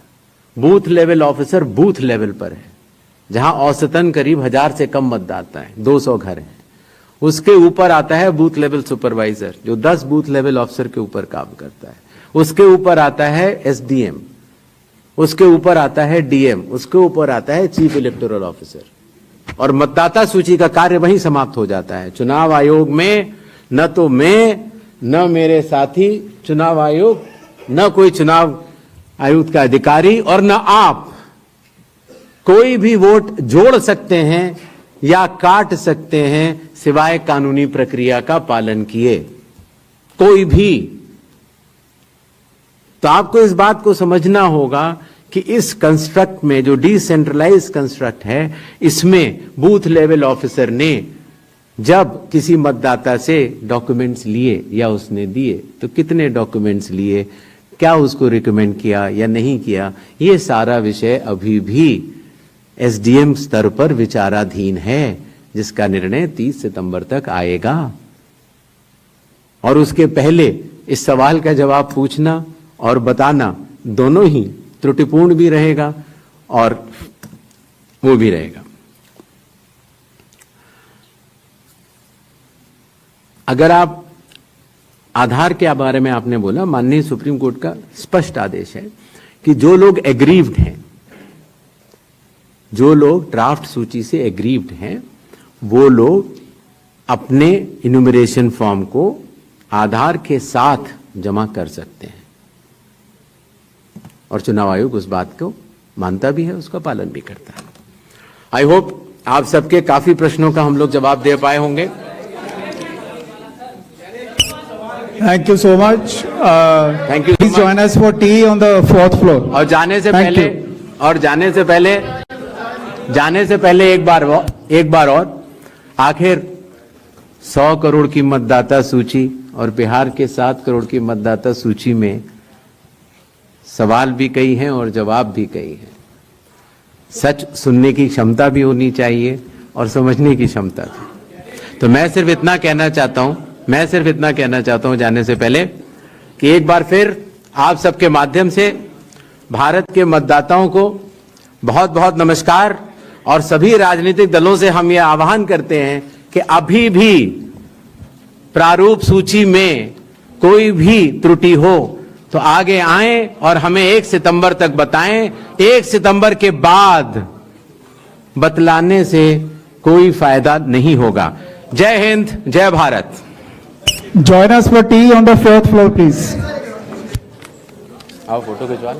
Booth level officer booth level पर है, जहां औसतन करीब 1000 से कम मतदाता है, 200 घर हैं। उसके ऊपर आता है बूथ लेवल सुपरवाइजर जो 10 बूथ लेवल ऑफिसर के ऊपर काम करता है। उसके ऊपर आता है एसडीएम, उसके ऊपर आता है डीएम, उसके ऊपर आता है चीफ इलेक्टोरल ऑफिसर, और मतदाता सूची का कार्य वहीं समाप्त हो जाता है। चुनाव आयोग में न तो मैं, न मेरे साथी चुनाव आयोग, न कोई चुनाव आयुक्त का अधिकारी और न आप कोई भी वोट जोड़ सकते हैं या काट सकते हैं सिवाय कानूनी प्रक्रिया का पालन किए, कोई भी। तो आपको इस बात को समझना होगा कि इस कंस्ट्रक्ट में जो डिसेंट्रलाइज कंस्ट्रक्ट है, इसमें बूथ लेवल ऑफिसर ने जब किसी मतदाता से डॉक्यूमेंट्स लिए या उसने दिए तो कितने डॉक्यूमेंट्स लिए, क्या उसको रिकमेंड किया या नहीं किया, ये सारा विषय अभी भी एसडीएम स्तर पर विचाराधीन है, जिसका निर्णय 30 सितंबर तक आएगा। और उसके पहले इस सवाल का जवाब पूछना और बताना दोनों ही त्रुटिपूर्ण भी रहेगा और वो भी रहेगा। अगर आप आधार के बारे में आपने बोला, माननीय सुप्रीम कोर्ट का स्पष्ट आदेश है कि जो लोग एग्रीव्ड हैं, जो लोग ड्राफ्ट सूची से एग्रीव्ड हैं, वो लोग अपने इन्यूमरेशन फॉर्म को आधार के साथ जमा कर सकते हैं और चुनाव आयोग उस बात को मानता भी है, उसका पालन भी करता है। आई होप आप सबके काफी प्रश्नों का हम लोग जवाब दे पाए होंगे। Thank you so much. Thank you. Please join us for tea on the 4th floor. और जाने से पहले एक बार और आखिर 100 करोड़ की मतदाता सूची और बिहार के 7 करोड़ की मतदाता सूची में सवाल भी कई हैं और जवाब भी कई हैं। सच सुनने की क्षमता भी होनी चाहिए और समझने की क्षमता भी। तो मैं सिर्फ इतना कहना चाहता हूं जाने से पहले कि एक बार फिर आप सबके माध्यम से भारत के मतदाताओं को बहुत बहुत नमस्कार। और सभी राजनीतिक दलों से हम यह आह्वान करते हैं कि अभी भी प्रारूप सूची में कोई भी त्रुटि हो तो आगे आएं और हमें 1 सितंबर तक बताएं। 1 सितंबर के बाद बतलाने से कोई फायदा नहीं होगा। जय हिंद, जय Bharat. Join us for tea on the 4th floor, please. आओ फोटो खिंचवा।